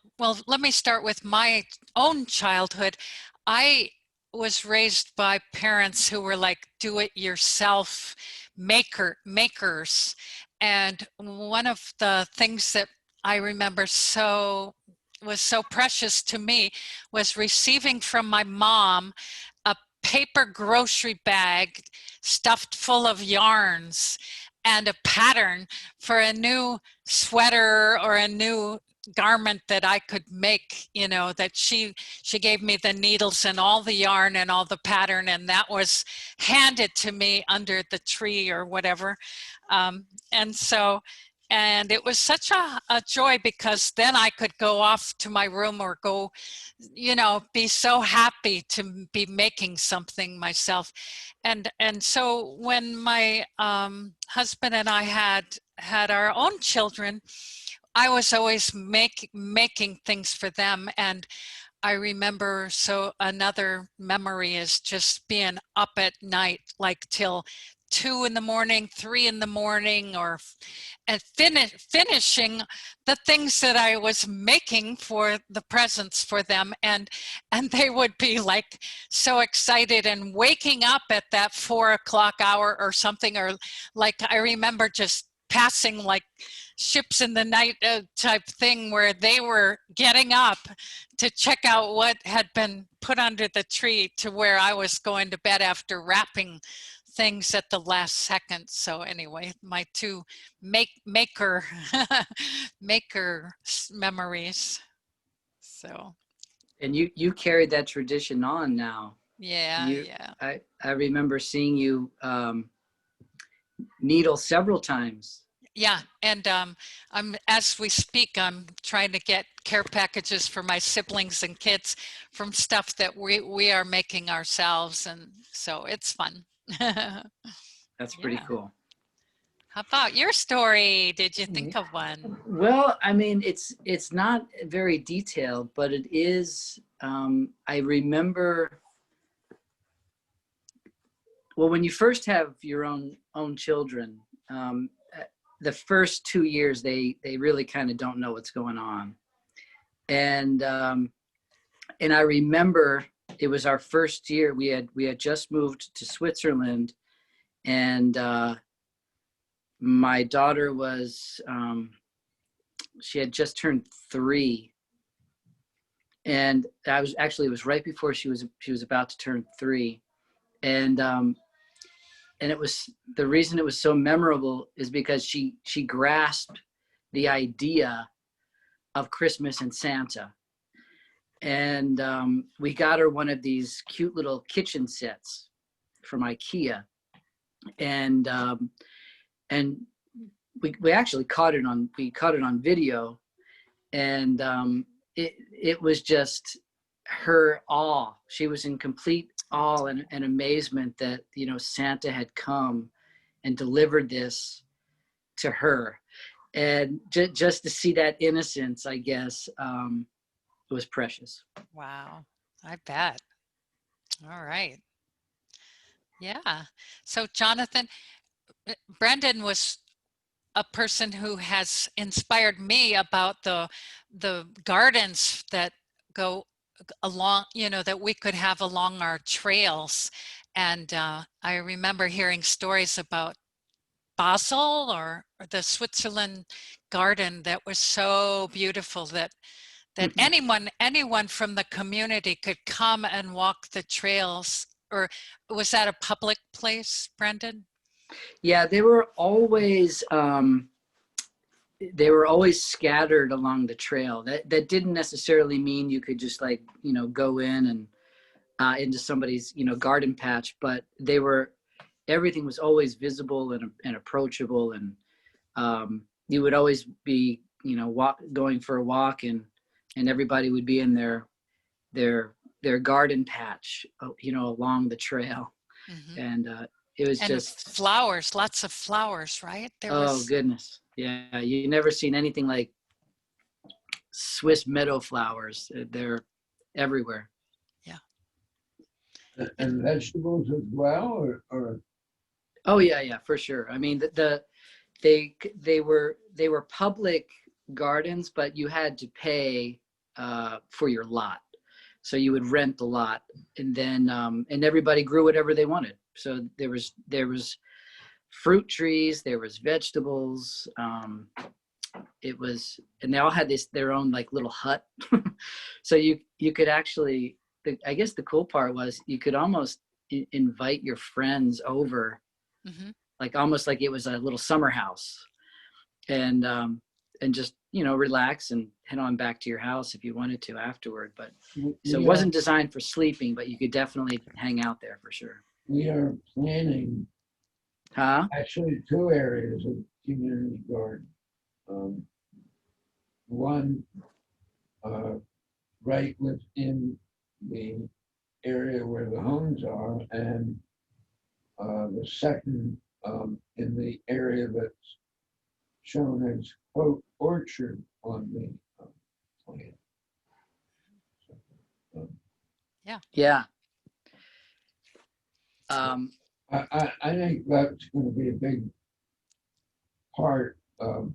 let me start with my own childhood. I was raised by parents who were like do-it-yourself makers, and one of the things that I remember was so precious to me was receiving from my mom a paper grocery bag stuffed full of yarns and a pattern for a new sweater or a new garment that I could make, that she gave me the needles and all the yarn and all the pattern, and that was handed to me under the tree or whatever. And it was such a joy, because then I could go off to my room or go, be so happy to be making something myself. And so when my husband and I had our own children, I was always making things for them. And I remember, so another memory is just being up at night, like till 2 in the morning, 3 in the morning, and finishing the things that I was making for the presents for them. And they would be like so excited and waking up at that 4 o'clock hour or something, or like, I remember just passing like ships in the night type thing, where they were getting up to check out what had been put under the tree, to where I was going to bed after wrapping things at the last second. So anyway, my 2 maker memories. So. And you carried that tradition on now. Yeah. I remember seeing you needle several times. Yeah, and as we speak, I'm trying to get care packages for my siblings and kids from stuff that we are making ourselves, and so it's fun. That's pretty cool. How about your story? Did you think of one? Well, I mean, it's not very detailed, but it is. I remember. Well, when you first have your own children, the first 2 years they really kind of don't know what's going on, and I remember it was our first year. We had just moved to Switzerland, and my daughter was she had just turned 3, and it was right before she was about to turn 3, and it was, the reason it was so memorable is because she grasped the idea of Christmas and Santa. And we got her one of these cute little kitchen sets from IKEA. And we actually caught it on video. And it was just her awe. She was in complete awe and amazement that, Santa had come and delivered this to her. And just to see that innocence, I guess, it was precious. Wow, I bet. All right. Yeah. So Jonathan, Brendan was a person who has inspired me about the gardens that go along, that we could have along our trails. And I remember hearing stories about Basel or the Switzerland garden that was so beautiful that anyone from the community could come and walk the trails or was that a public place, Brendan? Yeah, they were always scattered along the trail. That didn't necessarily mean you could just like, you know, go in and into somebody's, you know, garden patch, but everything was always visible and approachable, and you would always be, you know, going for a walk, and everybody would be in their garden patch, you know, along the trail. Mm-hmm. And it was and just flowers, lots of flowers, right? Goodness, yeah, you never seen anything like Swiss meadow flowers. They're everywhere. And vegetables as well, or Oh yeah, for sure. I mean, they were public gardens, but you had to pay for your lot. So you would rent the lot, and then and everybody grew whatever they wanted. So there was fruit trees, there was vegetables. It was, and they all had their own like little hut. So you could actually, I guess the cool part was you could almost invite your friends over, mm-hmm. like almost like it was a little summer house, and just, you know, relax and head on back to your house if you wanted to afterward. But so it wasn't designed for sleeping, but you could definitely hang out there for sure. We are planning actually 2 areas of community garden. One right within the area where the homes are, and the second in the area that's shown as quote orchard on the plan. Yeah. I think that's going to be a big part of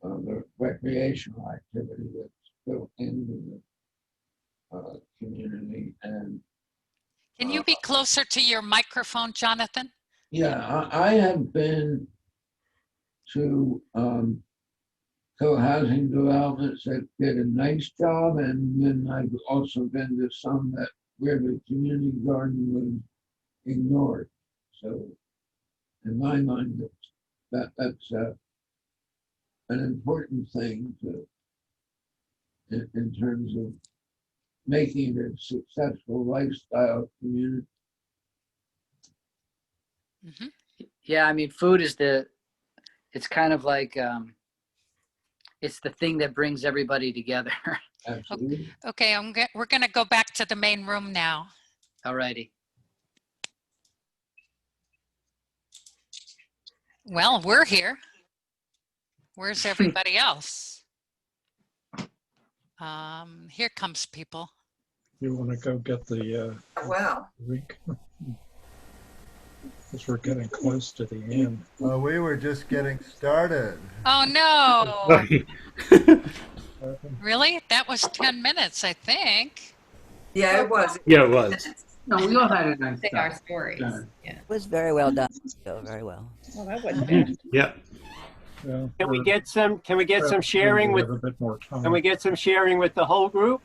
the recreational activity that's built into the community. And can you be closer to your microphone, Jonathan? Yeah, I have been to co-housing developments that did a nice job, and then I've also been to some that where the community garden was ignored. So in my mind, that's an important thing in terms of making it a successful lifestyle community. Mm-hmm. Yeah, I mean, food is it's kind of like it's the thing that brings everybody together. Absolutely. Okay, we're going to go back to the main room now. All righty. Well, we're here. Where's everybody else? Here comes people. You want to go get the link? Because we're getting close to the end. Well, we were just getting started. Oh no! Really? That was 10 minutes, I think. Yeah, it was. Yeah, it was. No, we all had a nice Say time. our stories. Yeah. It was very well done. So very well. Well, that wasn't bad. Yeah. Can we get some sharing with? A bit more time. Can we get some sharing with the whole group?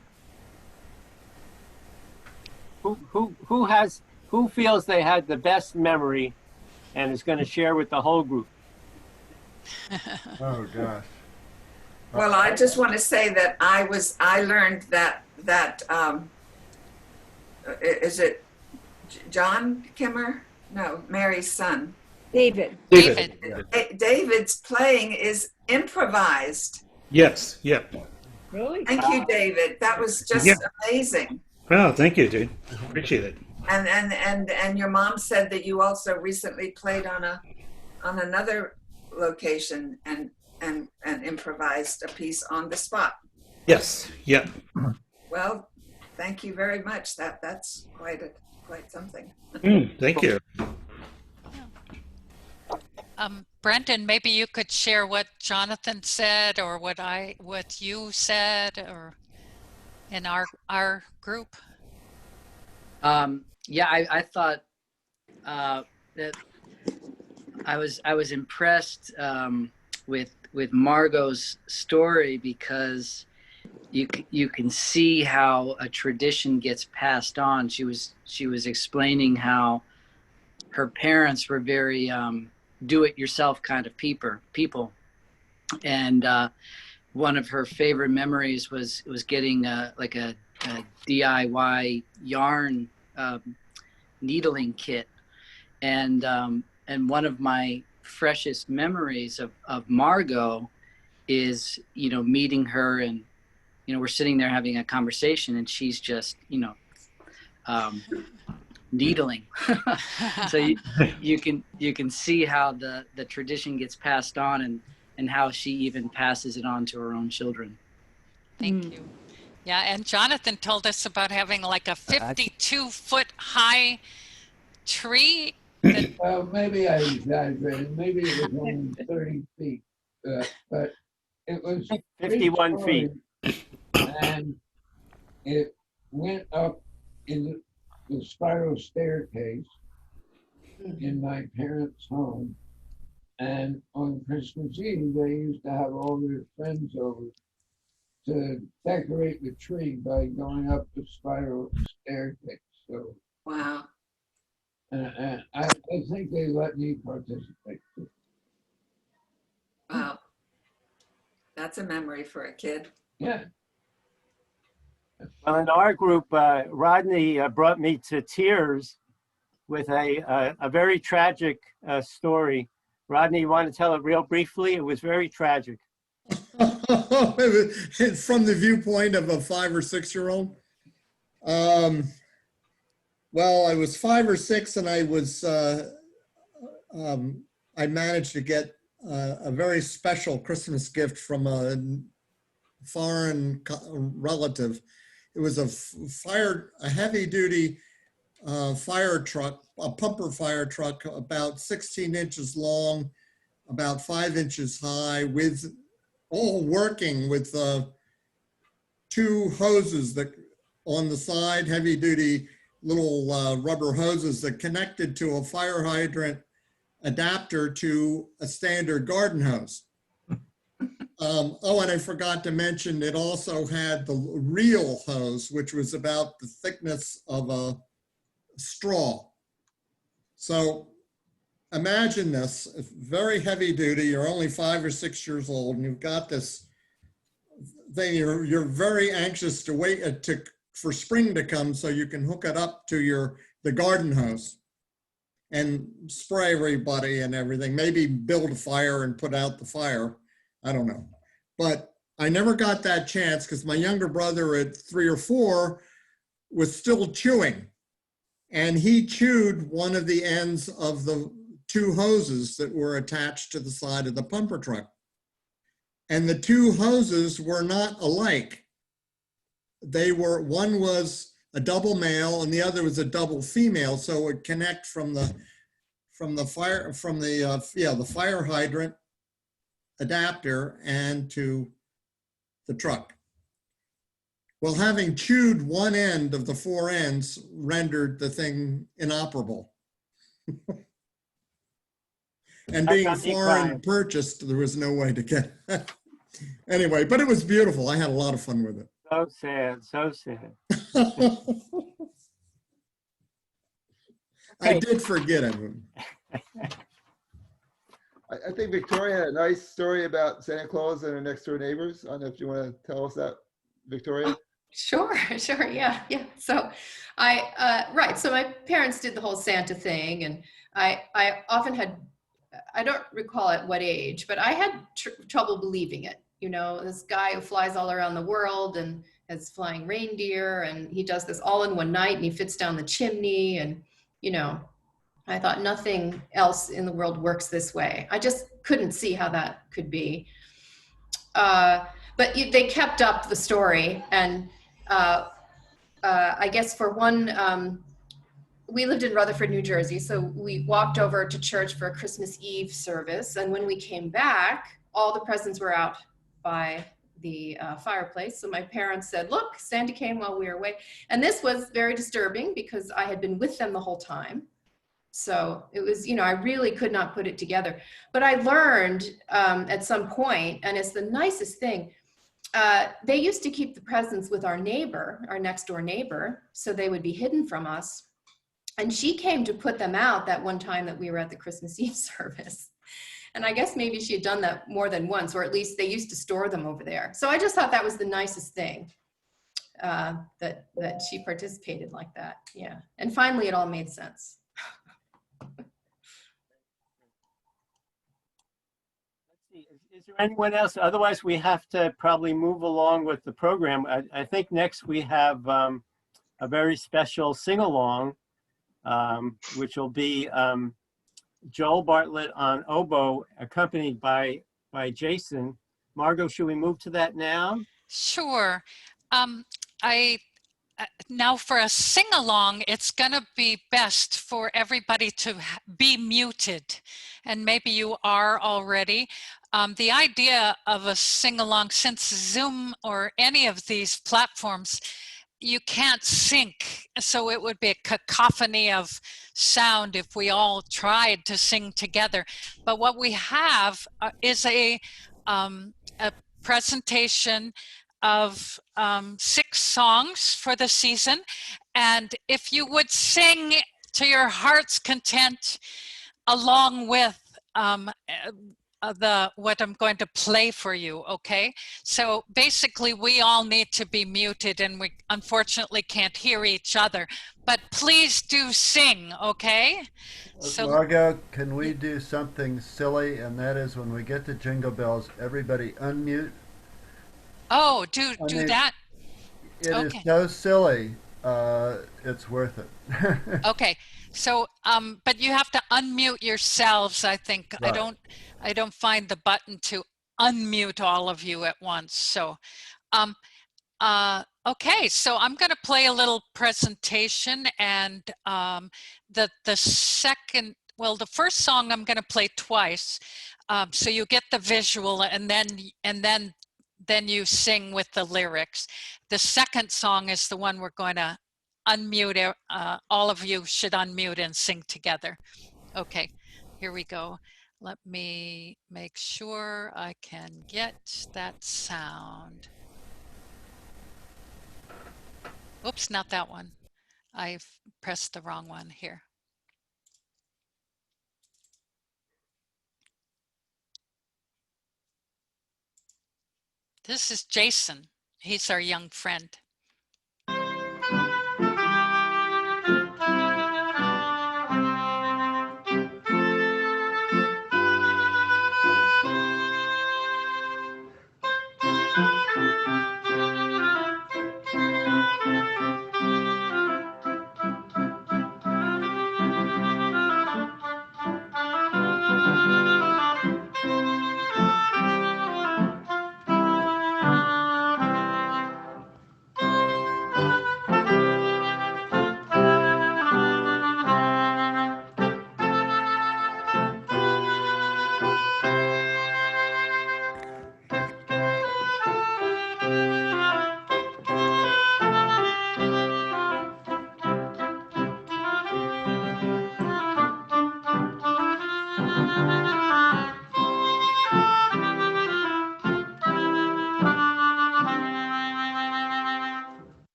Who feels they had the best memory, and is going to share with the whole group? Oh gosh. Well, I just want to say that I learned that is it John Kimmer? No, Mary's son. David. David's playing is improvised. Yes. Yep. Really? Thank you, David. That was just amazing. Well, thank you, dude. Appreciate it. And your mom said that you also recently played on another location and improvised a piece on the spot. Yes. Yep. Well, thank you very much. That's quite something. Thank you. Brendan, maybe you could share what Jonathan said or what you said or in our group. Yeah, I thought that I was impressed with Margot's story, because you can see how a tradition gets passed on. She was explaining how her parents were very do-it-yourself kind of people, and one of her favorite memories was getting like a DIY yarn needling kit, and one of my freshest memories of Margot is meeting her, and we're sitting there having a conversation, and she's just needling. So you can see how the tradition gets passed on, and how she even passes it on to her own children. Thank you. Yeah, and Jonathan told us about having like a 52-foot high tree. Well, maybe I exaggerated. Maybe it was only 30 feet, but it was 51 feet. And it went up in the spiral staircase in my parents' home. And on Christmas Eve, they used to have all their friends over to decorate the tree by going up the spiral staircase. So wow. I think they let me participate too. Wow. That's a memory for a kid. Yeah. Well, in our group, Rodney brought me to tears with a very tragic story. Rodney, you want to tell it real briefly? It was very tragic. From the viewpoint of a 5 or 6 year old. Well, I was 5 or 6, and I was I managed to get a very special Christmas gift from a foreign relative. It was a heavy duty fire truck, a pumper fire truck, about 16 inches long, about 5 inches high, with all working with 2 hoses that on the side, heavy duty little rubber hoses that connected to a fire hydrant adapter to a standard garden hose. Oh, and I forgot to mention, it also had the real hose, which was about the thickness of a straw. So imagine this, very heavy duty, you're only 5 or 6 years old, and you've got this thing, you're very anxious to wait for spring to come so you can hook it up to the garden hose and spray everybody and everything, maybe build a fire and put out the fire. I don't know. But I never got that chance because my younger brother at 3 or 4 was still chewing. And he chewed one of the ends of the 2 hoses that were attached to the side of the pumper truck. And the 2 hoses were not alike. One was a double male and the other was a double female. So it would connect from the fire hydrant adapter and to the truck. Well, having chewed one end of the 4 ends rendered the thing inoperable. And being foreign purchased, there was no way to get it. Anyway, but it was beautiful. I had a lot of fun with it. So sad, so sad. I did forget him. I think Victoria had a nice story about Santa Claus and her next door neighbors. I don't know if you want to tell us that, Victoria. Sure, yeah. So so my parents did the whole Santa thing, and I often had, I don't recall at what age, but I had trouble believing it. This guy who flies all around the world and has flying reindeer, and he does this all in one night, and he fits down the chimney, and I thought nothing else in the world works this way. I just couldn't see how that could be. But they kept up the story, and I guess for one, we lived in Rutherford, New Jersey, so we walked over to church for a Christmas Eve service, and when we came back, all the presents were out by the fireplace. So my parents said, look, Santa came while we were away. And this was very disturbing because I had been with them the whole time. So it was, I really could not put it together. But I learned at some point, and it's the nicest thing, they used to keep the presents with our neighbor, our next door neighbor, so they would be hidden from us. And she came to put them out that one time that we were at the Christmas Eve service. And I guess maybe she had done that more than once, or at least they used to store them over there. So I just thought that was the nicest thing, that she participated like that. Yeah. And finally, it all made sense. Is there anyone else? Otherwise, we have to probably move along with the program. I think next we have a very special sing-along, which will be Joel Bartlett on oboe, accompanied by Jason. Margot, should we move to that now? Sure. Now for a sing-along, it's going to be best for everybody to be muted, and maybe you are already. The idea of a sing-along, since Zoom or any of these platforms, you can't sync, so it would be a cacophony of sound if we all tried to sing together. But what we have is a presentation of 6 songs for the season, and if you would sing to your heart's content along with what I'm going to play for you, okay? So basically we all need to be muted, and we unfortunately can't hear each other, but please do sing, okay? So Margot, can we do something silly, and that is when we get to Jingle Bells, everybody unmute. Oh, do that. It Okay. is so silly. It's worth it. Okay. So, but you have to unmute yourselves, I think. Right. I don't find the button to unmute all of you at once. So, okay, so I'm going to play a little presentation, and the first song I'm going to play twice, so you get the visual, and then you sing with the lyrics. The second song is the one we're going to unmute. All of you should unmute and sing together. Okay, here we go. Let me make sure I can get that sound. Oops, not that one. I've pressed the wrong one here. This is Jason. He's our young friend.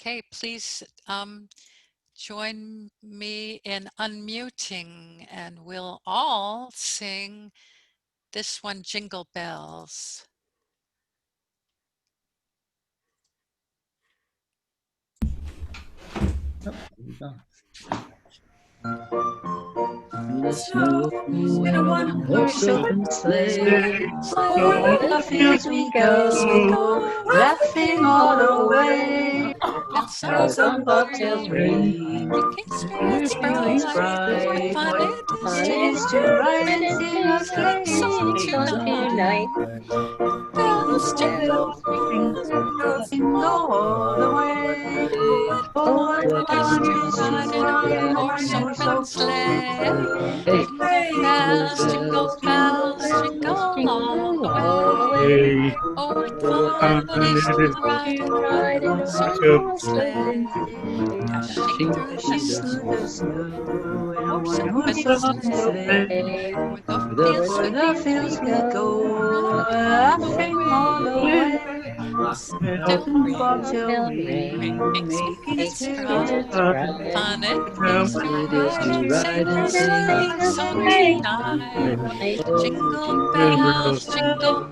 Okay, please join me in unmuting and we'll all sing this one, Jingle Bells. The snow in a one-horse open sleigh, o'er the fields we go, laughing all the way. Bells on bobtails ring, Making spirits feelings bright. bright. What What fun fun it it is is to to ride ride and in sing a a sleigh song sleigh song tonight. tonight. Bells jingle, Bells jingle all the way. what Oh, fun what it is fun to it is ride to in a ride in a one-horse one-horse open open sleigh. sleigh. Jingle bells, jingle all the way. Hey, Oh, what fun it is it to is ride in a one-horse to open sleigh. Dashing through the Dashing through the snow, snow in a horse one-horse open open sleigh. sleigh. O'er the fields O'er we the fields we go, go, laughing all the laughing all the way. way. Bells Bells still and ring, bobtail making ring, making spirits spirits bright. What bright. fun it What is to fun it is ride to and ride sing and a sing sleighing a song sleighing tonight. song. Jingle bells, jingle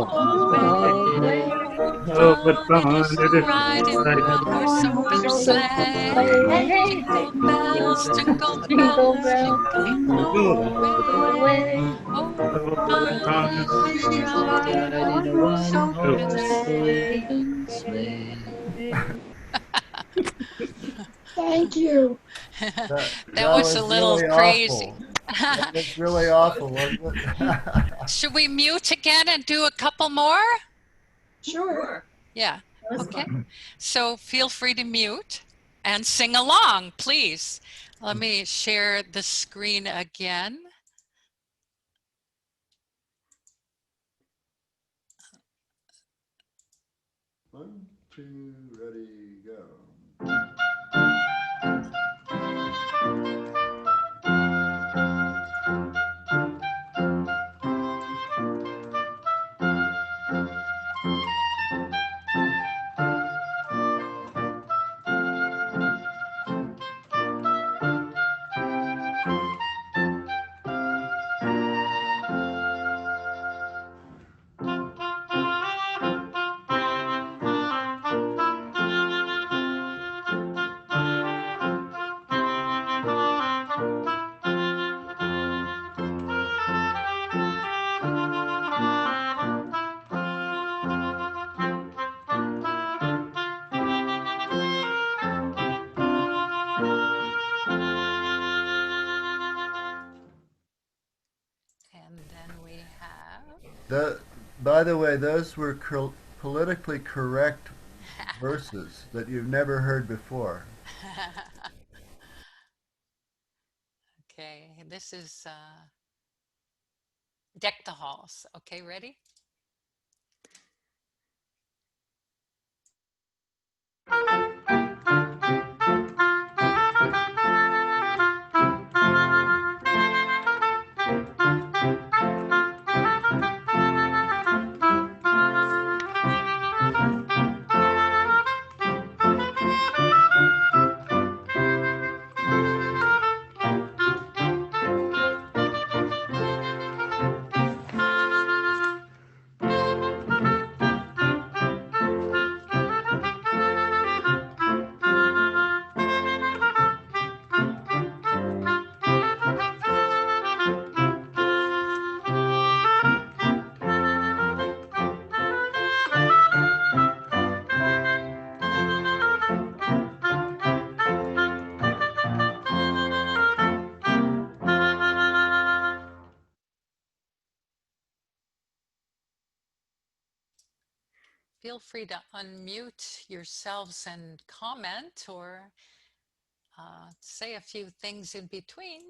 all the way. Oh, what Oh, what fun it fun is it to is ride in a right in the one-horse One-horse open open sleigh. sleigh. Jingle Jingle bells, bells, jingle jingle all the all the way. way. Oh, what Oh, what fun fun it it is to Is to ride in a ride in a one-horse one-horse open open sleigh. Thank you. That That that was a was little really crazy. awful. That was really awful, wasn't it? Should we mute again and do a couple more? Sure. Yeah. Okay. So feel free to mute and sing along, please. Let me share the screen again. One, two, ready, go. And then we have. The, by the way, those were politically correct verses that you've never heard before. Okay, this is Deck the Halls. Okay, ready? Feel free to unmute yourselves and comment or say a few things in between.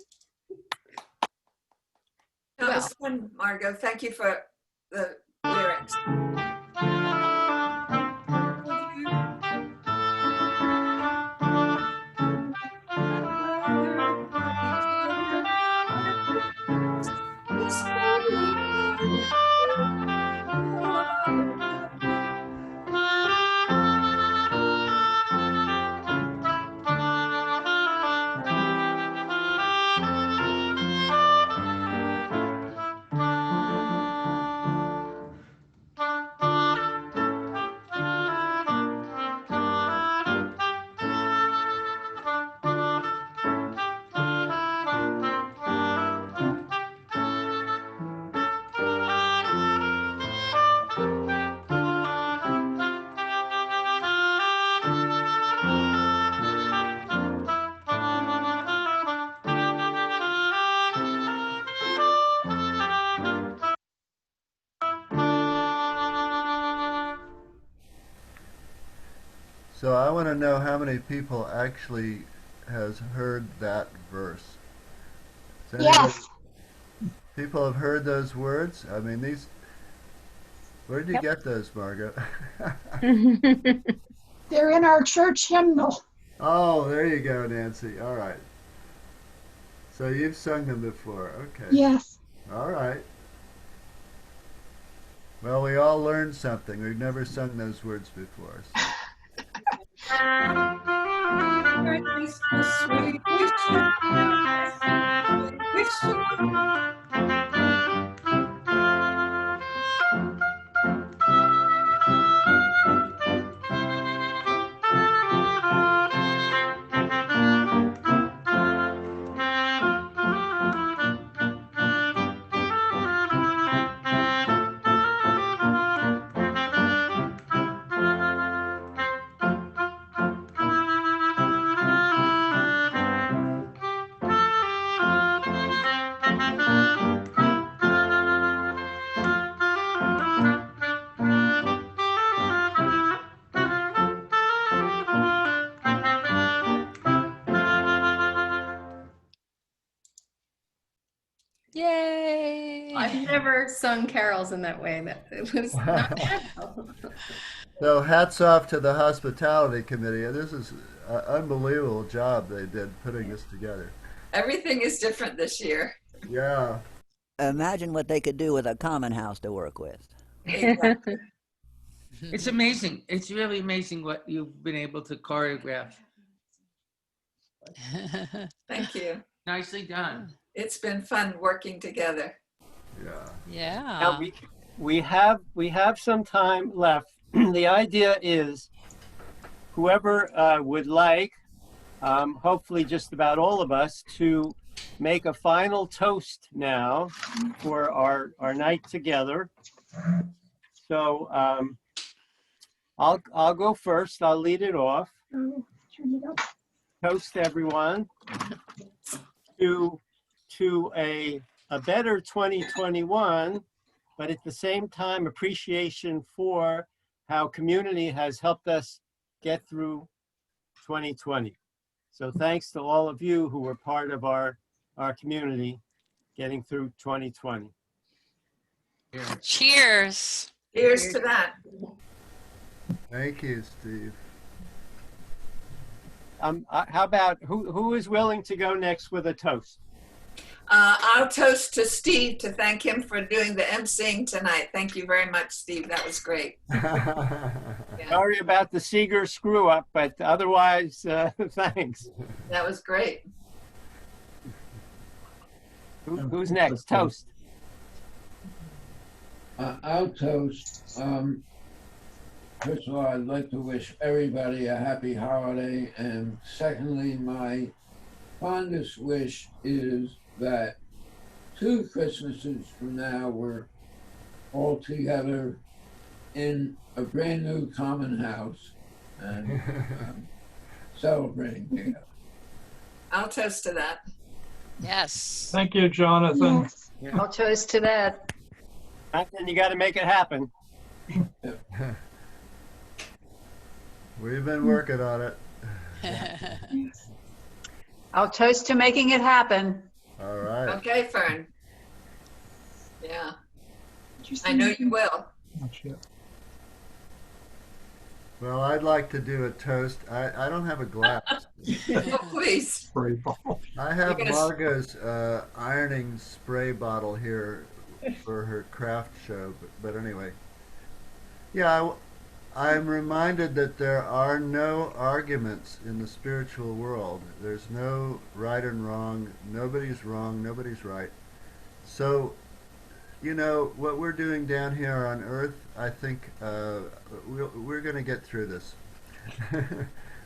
That was fun, Margot. Thank you for the lyrics. So I want to know how many people actually has heard that verse. Does anybody- Yes. People have heard those words? I mean, these. Where did you get those, Margot? They're in our church hymnal. Oh, there you go, Nancy. All right. So you've sung them before. Okay. Yes. All right. Well, we all learned something. We've never sung those words before. So. Merry Christmas, we wish you. We wish you. Yay! I've never sung carols in that way. That it was not bad. So hats off to the hospitality committee. This is an unbelievable job they did putting this together. Everything is different this year. Yeah. Imagine what they could do with a common house to work with. Exactly. It's amazing. It's really amazing what you've been able to choreograph. Thank you. Nicely done. It's been fun working together. Yeah. Yeah. Now we have some time left. The idea is whoever would like, hopefully just about all of us, to make a final toast now for our night together. So I'll go first. I'll lead it off. Oh, turn it up. Toast everyone to a better 2021, but at the same time appreciation for how community has helped us get through 2020. So thanks to all of you who were part of our community getting through 2020. Cheers. Here's to that. Thank you, Steve. How about who is willing to go next with a toast? I'll toast to Steve to thank him for doing the emceeing tonight. Thank you very much, Steve. That was great. Sorry about the Seeger screw up, but otherwise, thanks. That was great. Who's next? Toast. I'll toast. First of all, I'd like to wish everybody a happy holiday. And secondly, my fondest wish is that 2 Christmases from now, we're all together in a brand new common house and celebrating together. I'll toast to that. Yes. Thank you, Jonathan. Yes. I'll toast to that. And you got to make it happen. We've been working on it. I'll toast to making it happen. All right. Okay, Fern. Yeah. I know you will. Well, I'd like to do a toast. I don't have a glass. Oh, please. I have You're gonna- Margot's ironing spray bottle here for her craft show. But anyway. Yeah, I'm reminded that there are no arguments in the spiritual world. There's no right and wrong. Nobody's wrong. Nobody's right. So, you know, what we're doing down here on Earth, I think we're going to get through this.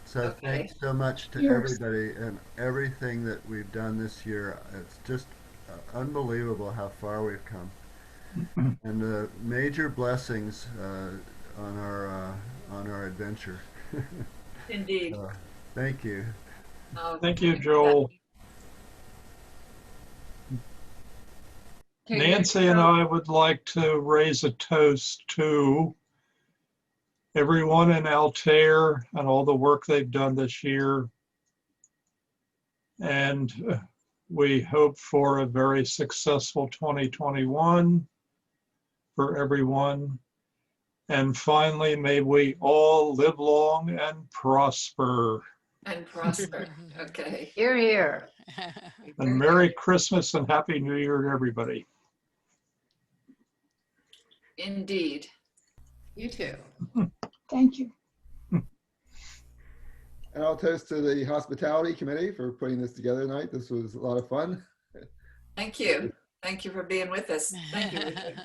So Okay. thanks so much to everybody and everything that we've done this year. It's just unbelievable how far we've come. And major blessings on our adventure. Indeed. Thank you. Oh, Thank you, Joel. Okay, Nancy and I would like to raise a toast to everyone in Altair and all the work they've done this year. And we hope for a very successful 2021 for everyone. And finally, may we all live long and prosper. And prosper. Okay. Here, here. And Merry Christmas and Happy New Year to everybody. Indeed. You too. Thank you. And I'll toast to the hospitality committee for putting this together tonight. This was a lot of fun. Thank you. Thank you for being with us. Thank you, Richard.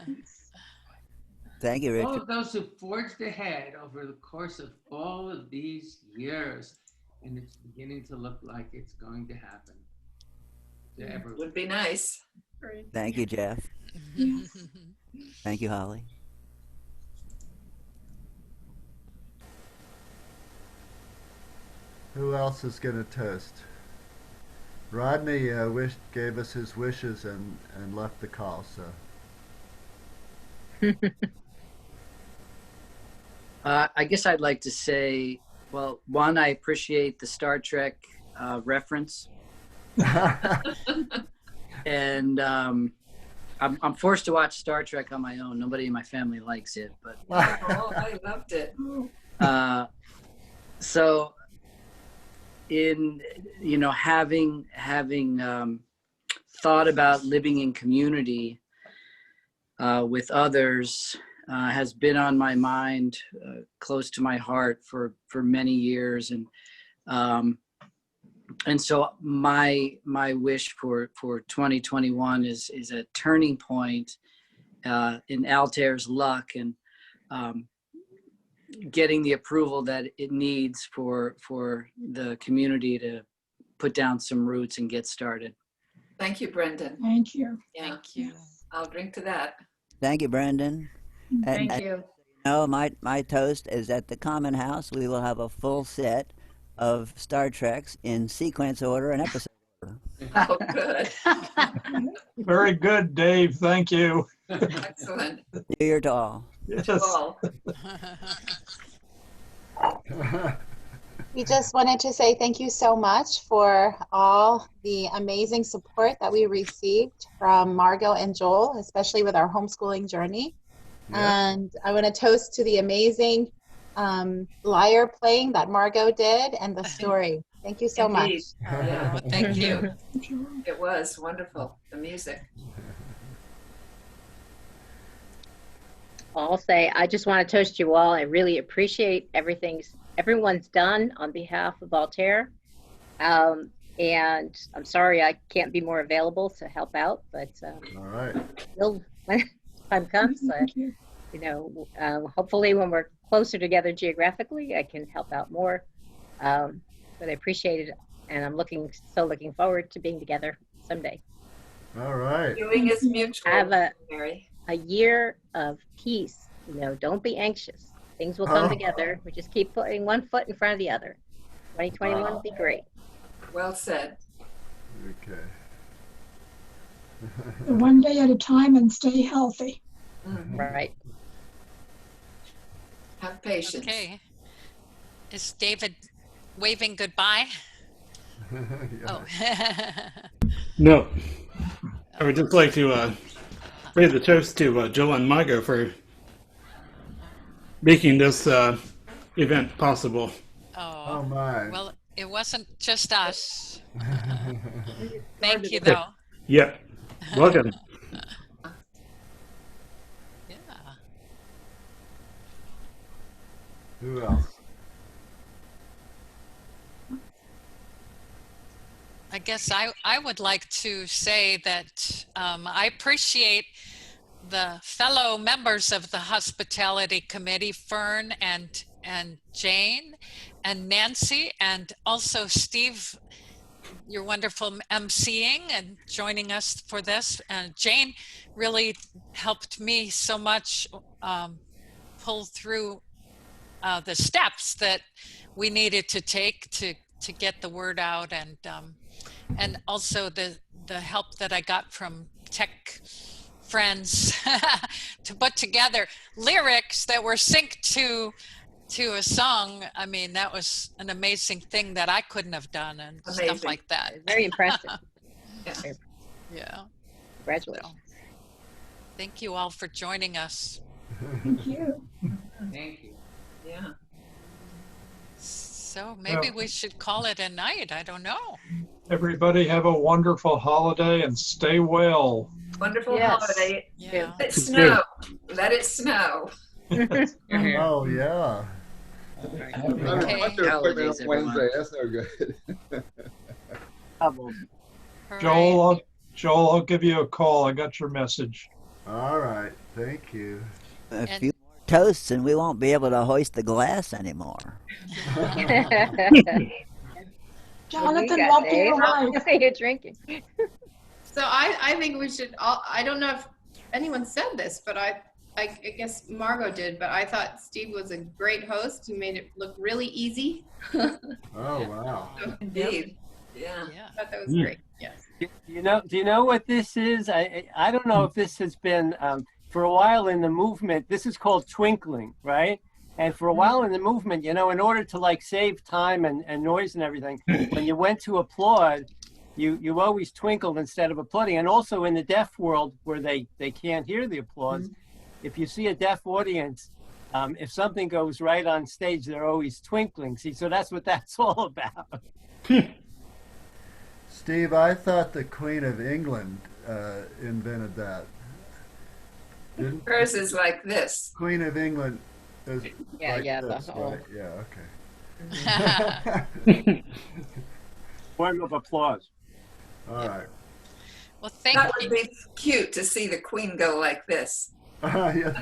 Thank you, All Richard. of those who forged ahead over the course of all of these years, and it's beginning to look like it's going to happen. To everyone. Would be nice. Thank you, Jeff. Thank you, Holly. Who else is going to toast? Rodney gave us his wishes and left the call. So I guess I'd like to say, well, one, I appreciate the Star Trek reference. And I'm forced to watch Star Trek on my own. Nobody in my family likes it, but Oh, I loved it. so in having thought about living in community with others has been on my mind, close to my heart for many years, and so my wish for 2021 is a turning point in Altair's luck, and getting the approval that it needs for the community to put down some roots and get started. Thank you, Brendan. Thank you. Yeah. Thank you. I'll drink to that. Thank you, Brendan. Thank you. My toast is at the Common House. We will have a full set of Star Treks in sequence order and episode order. Oh, good. Very good, Dave. Thank you. Excellent. New Year to all. Yes. To all. We just wanted to say thank you so much for all the amazing support that we received from Margot and Joel, especially with our homeschooling journey. Yeah. And I want to toast to the amazing lyre playing that Margot did and the story. Thank you so Indeed. much. Yeah, well, thank you. It was wonderful, the music. I'll say I just want to toast you all. I really appreciate everyone's done on behalf of Altair. And I'm sorry I can't be more available to help out, but all right. When time comes, hopefully when we're closer together geographically, I can help out more. But I appreciate it, and I'm looking forward to being together someday. All right. Doing is mutual. Have a year of peace. Don't be anxious. Things will come together. We just keep putting one foot in front of the other. 2021 will be great. Well said. Okay. One day at a time and stay healthy. Mm-hmm. Right. Have patience. Okay. Is David waving goodbye? Oh. No. I would just like to raise a toast to Joel and Margot for making this event possible. Oh my. Well, it wasn't just us. Thank you, though. Yeah. Welcome. Yeah. Who else? I guess I would like to say that I appreciate the fellow members of the hospitality committee, Fern and Jane and Nancy, and also Steve, your wonderful emceeing and joining us for this. And Jane really helped me so much pull through the steps that we needed to take to get the word out, and also the help that I got from tech friends to put together lyrics that were synced to to a song, I mean, that was an amazing thing that I couldn't have done and stuff Amazing. like that. Very impressive. Yeah. Congratulations. Thank you all for joining us. Thank you. Thank you. Yeah. So maybe we should call it a night. I don't know. Everybody have a wonderful holiday and stay well. Wonderful Yes. holiday. Yeah. Let it snow. Let it snow. Oh, yeah. I left their equipment on Wednesday. That's no good. Joel, I'll give you a call. I got your message. All right. Thank you. A few more toasts and we won't be able to hoist the glass anymore. Jonathan, love to your wife. You're drinking. So I think we should all, I don't know if anyone said this, but I guess Margot did, but I thought Steve was a great host. He made it look really easy. Oh, wow. Indeed. Yeah. I thought that was great. Yes. Do you know what this is? I don't know if this has been for a while in the movement. This is called twinkling, right? And for a while in the movement, in order to like save time and noise and everything, when you went to applaud, you always twinkled instead of applauding. And also in the deaf world where they can't hear the applause, if you see a deaf audience, if something goes right on stage, they're always twinkling. See, so that's what that's all about. Steve, I thought the Queen of England invented that. Hers is like this. Queen of England is Yeah, like yeah, this, the whole- right? Yeah, okay. Form of applause. All right. Well, thank That you. would be cute to see the queen go like this. Yeah.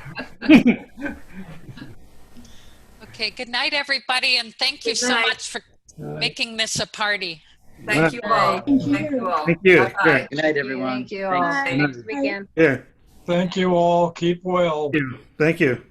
Okay, good night, everybody, and thank you Good so night. much for making this a party. Thank you all. Thank you. Thank you all. Thank you. Bye-bye. Good night, everyone. Thank you all. Thanks. Next weekend. Yeah. Thank you all. Keep well. Thank you.